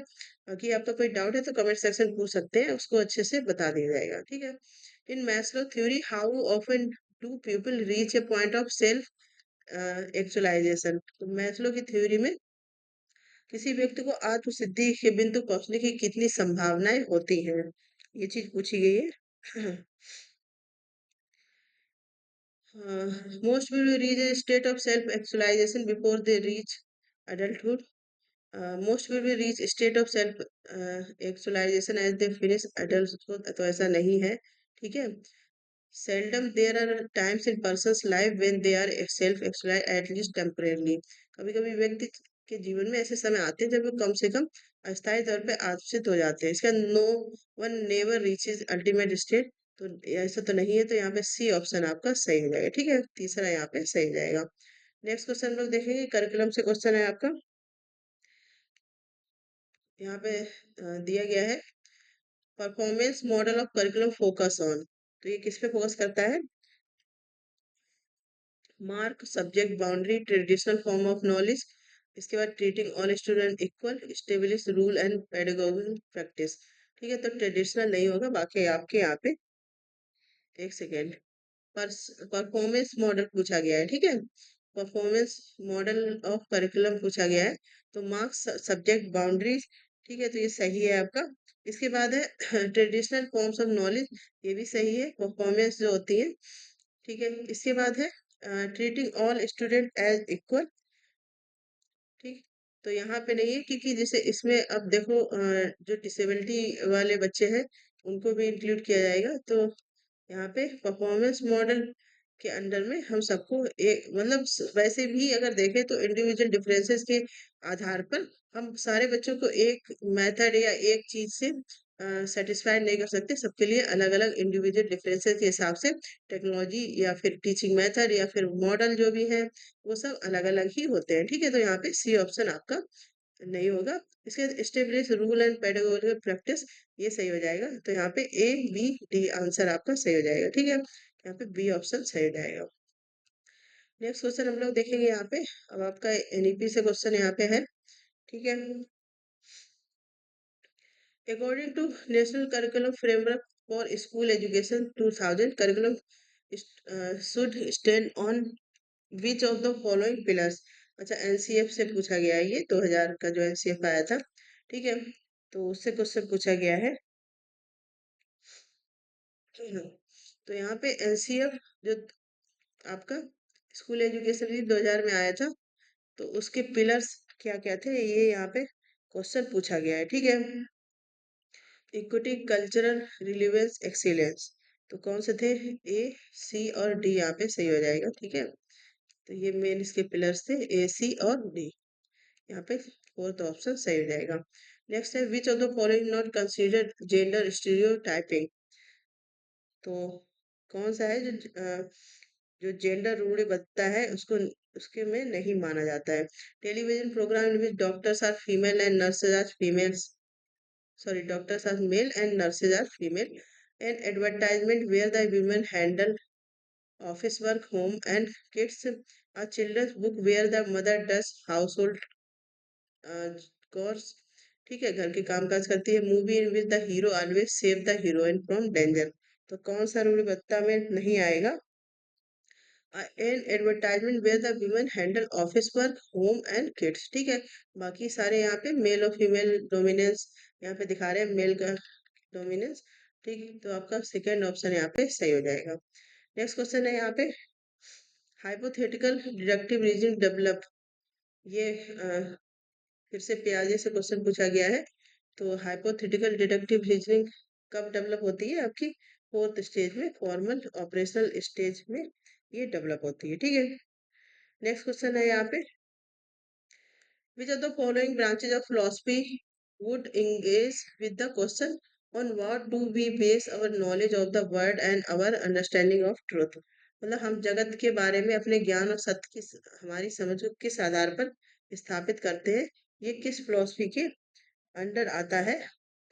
बाकी आपका कोई डाउट है तो कमेंट सेक्शन पूछ सकते हैं, उसको अच्छे से बता दिया जाएगा। ठीक है, in Maslow theory how often do people reach a point of self actualisation. तो मैस्लो की थ्योरी में किसी व्यक्ति को आत्म सिद्धि के बिंदु पहुंचने की कितनी संभावनाएं होती हैं, ये चीज पूछी गई है। Most people reach a state of self-actualization before they reach adulthood. Most people reach a state of self actualization as they finish adulthood। तो ऐसा नहीं है। ठीक है, seldom there are times in person's life when they are self-actualized at least temporarily। कभी कभी व्यक्ति के जीवन में ऐसे समय आते हैं जब वो कम से कम अस्थायी तौर पे आश्रित हो जाते हैं। इसका no one never reaches ultimate state, तो ऐसा तो नहीं है, तो यहाँ पे सी ऑप्शन आपका सही हो जाएगा। ठीक है, तीसरा यहाँ पे सही हो जाएगा। नेक्स्ट क्वेश्चन हम लोग देखेंगे, करिकुलम से क्वेश्चन है आपका। यहाँ पे दिया गया है performance model of curriculum focus on, तो ये किस पे फोकस करता है? Mark, subject boundary, traditional form of knowledge, इसके बाद treating all student equal, establish rule and pedagogic practice. ठीक है, तो ट्रेडिशनल नहीं होगा, बाकी आपके यहाँ पे एक सेकेंड, परफॉर्मेंस मॉडल पूछा गया है। ठीक है, परफॉर्मेंस मॉडल ऑफ करिकुलम पूछा गया है, तो मार्क्स, सब्जेक्ट बाउंड्रीज, ठीक है, तो ये सही है आपका। इसके बाद है ट्रेडिशनल फॉर्म्स ऑफ नॉलेज, ये भी सही है, परफॉर्मेंस जो होती है। ठीक है, इसके बाद है treating all student as equal. ठीक, तो यहाँ पे नहीं है, क्योंकि जैसे इसमें अब देखो जो डिसेबिलिटी वाले बच्चे हैं उनको भी इंक्लूड किया जाएगा, तो यहाँ पे परफॉर्मेंस मॉडल के अंडर में हम सबको एक मतलब वैसे भी अगर देखें तो इंडिविजुअल डिफरेंसेस के आधार पर हम सारे बच्चों को एक मेथड या एक चीज से सेटिस्फाइड नहीं कर सकते। सबके लिए अलग अलग इंडिविजुअल डिफरेंसेस के हिसाब से टेक्नोलॉजी या फिर टीचिंग मेथड या फिर मॉडल जो भी है वो सब अलग अलग ही होते हैं। ठीक है, तो यहाँ पे सी ऑप्शन आपका नहीं होगा। इसके establish rule and pedagogical practice, ये सही हो जाएगा, तो यहाँ पे ए बी डी आंसर आपका सही हो जाएगा। ठीक है, यहाँ पे बी ऑप्शन सही हो जाएगा। नेक्स्ट क्वेश्चन हम लोग देखेंगे यहाँ पे। अब आपका एनईपी से क्वेश्चन यहाँ पे है। ठीक है, according to national curriculum framework for school education 2000, curriculum should stand on which of the following pillars. अच्छा, एनसीएफ से पूछा गया है, ये 2000 का जो एनसीएफ आया था। ठीक है, तो उससे क्वेश्चन पूछा गया है। तो यहाँ पे एनसीएफ जो आपका स्कूल एजुकेशन भी 2000 में आया था, तो उसके पिलर्स क्या क्या थे ये यहाँ पे क्वेश्चन पूछा गया है। ठीक है, इक्विटी, कल्चरल रिलीवेंस, एक्सीलेंस, तो कौन से थे? ए, सी और डी यहाँ पे सही हो जाएगा। ठीक है, तो ये मेन इसके पिलर्स थे, ए, सी और डी। यहाँ पे फोर्थ ऑप्शन सही हो जाएगा। नेक्स्ट है, which of the following not considered gender stereotyping, तो कौन सा है जो जेंडर रूढ़िबद्धता है उसको उसके में नहीं माना जाता है? Television programme in which doctors are female and nurses are females, sorry, doctors are male and nurses are female. An advertisement where the women handle office work, home and kids. A children's book where the mother does household chores. ठीक है, घर के काम काज करती है। Movie in which the hero always save the heroine from danger, तो कौन सा रूढ़िबद्धता में नहीं आएगा? An advertisement where the women handle office work, home and kids. ठीक है, बाकी सारे यहाँ पे मेल और फीमेल डोमिनेंस यहाँ पे दिखा रहे हैं, मेल का डोमिनेंस। ठीक, तो आपका सेकेंड ऑप्शन यहाँ पे सही हो जाएगा। नेक्स्ट क्वेश्चन है यहाँ पे, हाइपोथेटिकल डिडक्टिव रीजनिंग डेवलप, ये फिर से प्याजे से क्वेश्चन पूछा गया है। तो हाइपोथेटिकल डिडक्टिव रीजनिंग कब डेवलप होती है? आपकी फोर्थ स्टेज में, फॉर्मल ऑपरेशनल स्टेज में ये डेवलप होती है। ठीक है, नेक्स्ट क्वेश्चन है यहाँ पे, which of the following branches of philosophy would engage with the question on what do we base our knowledge of the world and our understanding of truth, मतलब हम जगत के बारे में अपने ज्ञान और सत्य की हमारी समझ को किस आधार पर स्थापित करते हैं, ये किस फिलोसफी के अंडर आता है?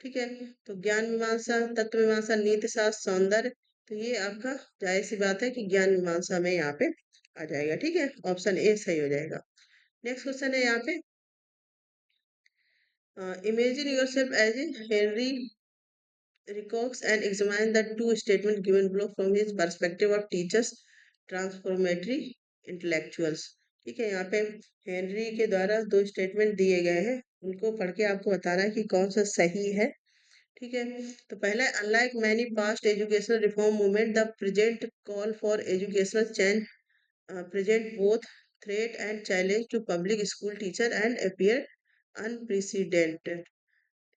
ठीक है, तो ज्ञान मीमांसा, तत्व मीमांसा, नीति शास्त्र, सौंदर्य, तो ये आपका जाहिर सी बात है कि ज्ञान मीमांसा में यहाँ पे आ जाएगा। ठीक है, ऑप्शन ए सही हो जाएगा। नेक्स्ट क्वेश्चन है यहाँ पे, imagine yourself as a Henry Cox and examine the two statements given below from his perspective of teachers, transformatory intellectuals। ठीक है, यहाँ पे हेनरी के द्वारा दो स्टेटमेंट दिए गए हैं, उनको पढ़ के आपको बताना है कि कौन सा सही है। ठीक है, तो पहला, unlike many past educational reform movement the present call for educational change present both threat and challenge to public school teacher and appear unprecedented।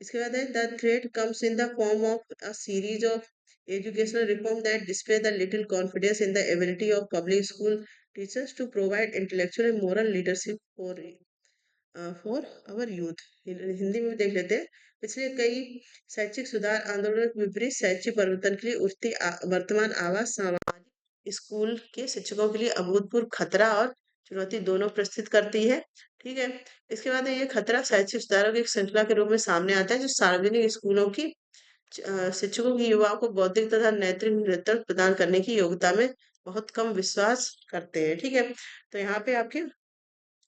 इसके बाद है, the threat comes in the form of a series of educational reform that display the little confidence in the ability of public school teachers to provide intellectual and moral leadership for for our youth. Hindi में भी देख लेते हैं। पिछले कई शैक्षिक सुधार आंदोलन के विपरीत शैक्षिक परिवर्तन के लिए उठती वर्तमान आवाज सामाजिक स्कूल के शिक्षकों के लिए अभूतपूर्व खतरा और चुनौती दोनों प्रस्तुत करती है। ठीक है। इसके बाद ये खतरा शैक्षिक सुधारों की एक श्रृंखला के रूप में सामने आता है, जो सार्वजनिक स्कूलों की शिक्षकों की युवाओं को बौद्धिक तथा नैतिक नेतृत्व प्रदान करने की योग्यता में बहुत कम विश्वास करते हैं। ठीक है। तो यहाँ पे आपके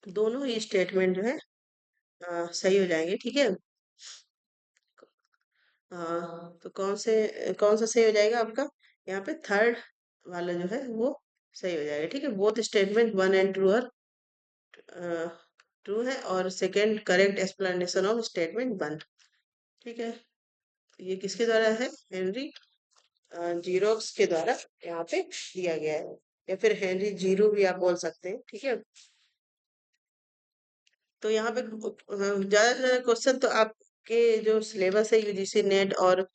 दोनों ही स्टेटमेंट जो है सही हो जाएंगे। ठीक है। तो कौन सा सही हो जाएगा आपका? यहाँ पे थर्ड वाला जो है वो सही हो जाएगा। ठीक है। Both statement one and two are true है, और second correct explanation of statement one. ठीक है। ये किसके द्वारा है? हेनरी जीरोक्स के द्वारा यहाँ पे दिया गया है, या फिर हेनरी जीरो भी आप बोल सकते हैं। ठीक है। तो यहाँ पे ज्यादा से ज्यादा क्वेश्चन तो आपके जो सिलेबस है यूजीसी नेट और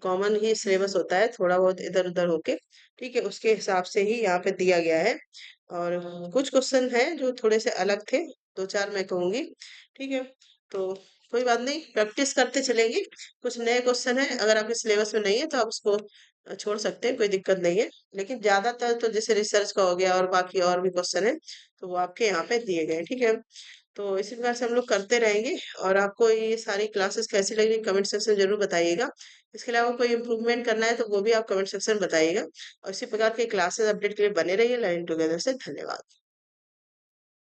कॉमन ही सिलेबस होता है, थोड़ा बहुत इधर उधर होके। ठीक है। उसके हिसाब से ही यहाँ पे दिया गया है। और कुछ क्वेश्चन है जो थोड़े से अलग थे, दो चार मैं कहूंगी। ठीक है। तो कोई बात नहीं, प्रैक्टिस करते चलेंगे। कुछ नए क्वेश्चन है, अगर आपके सिलेबस में नहीं है तो आप उसको छोड़ सकते हैं, कोई दिक्कत नहीं है। लेकिन ज्यादातर तो जैसे रिसर्च का हो गया और बाकी और भी क्वेश्चन है, तो वो आपके यहाँ पे दिए गए हैं। ठीक है। तो इसी प्रकार से हम लोग करते रहेंगे। और आपको ये सारी क्लासेस कैसी लगी कमेंट सेक्शन में जरूर बताइएगा। इसके अलावा कोई इम्प्रूवमेंट करना है तो वो भी आप कमेंट सेक्शन में बताइएगा। और इसी प्रकार के क्लासेस अपडेट के लिए बने रहिए लर्निंग टुगेदर से। धन्यवाद।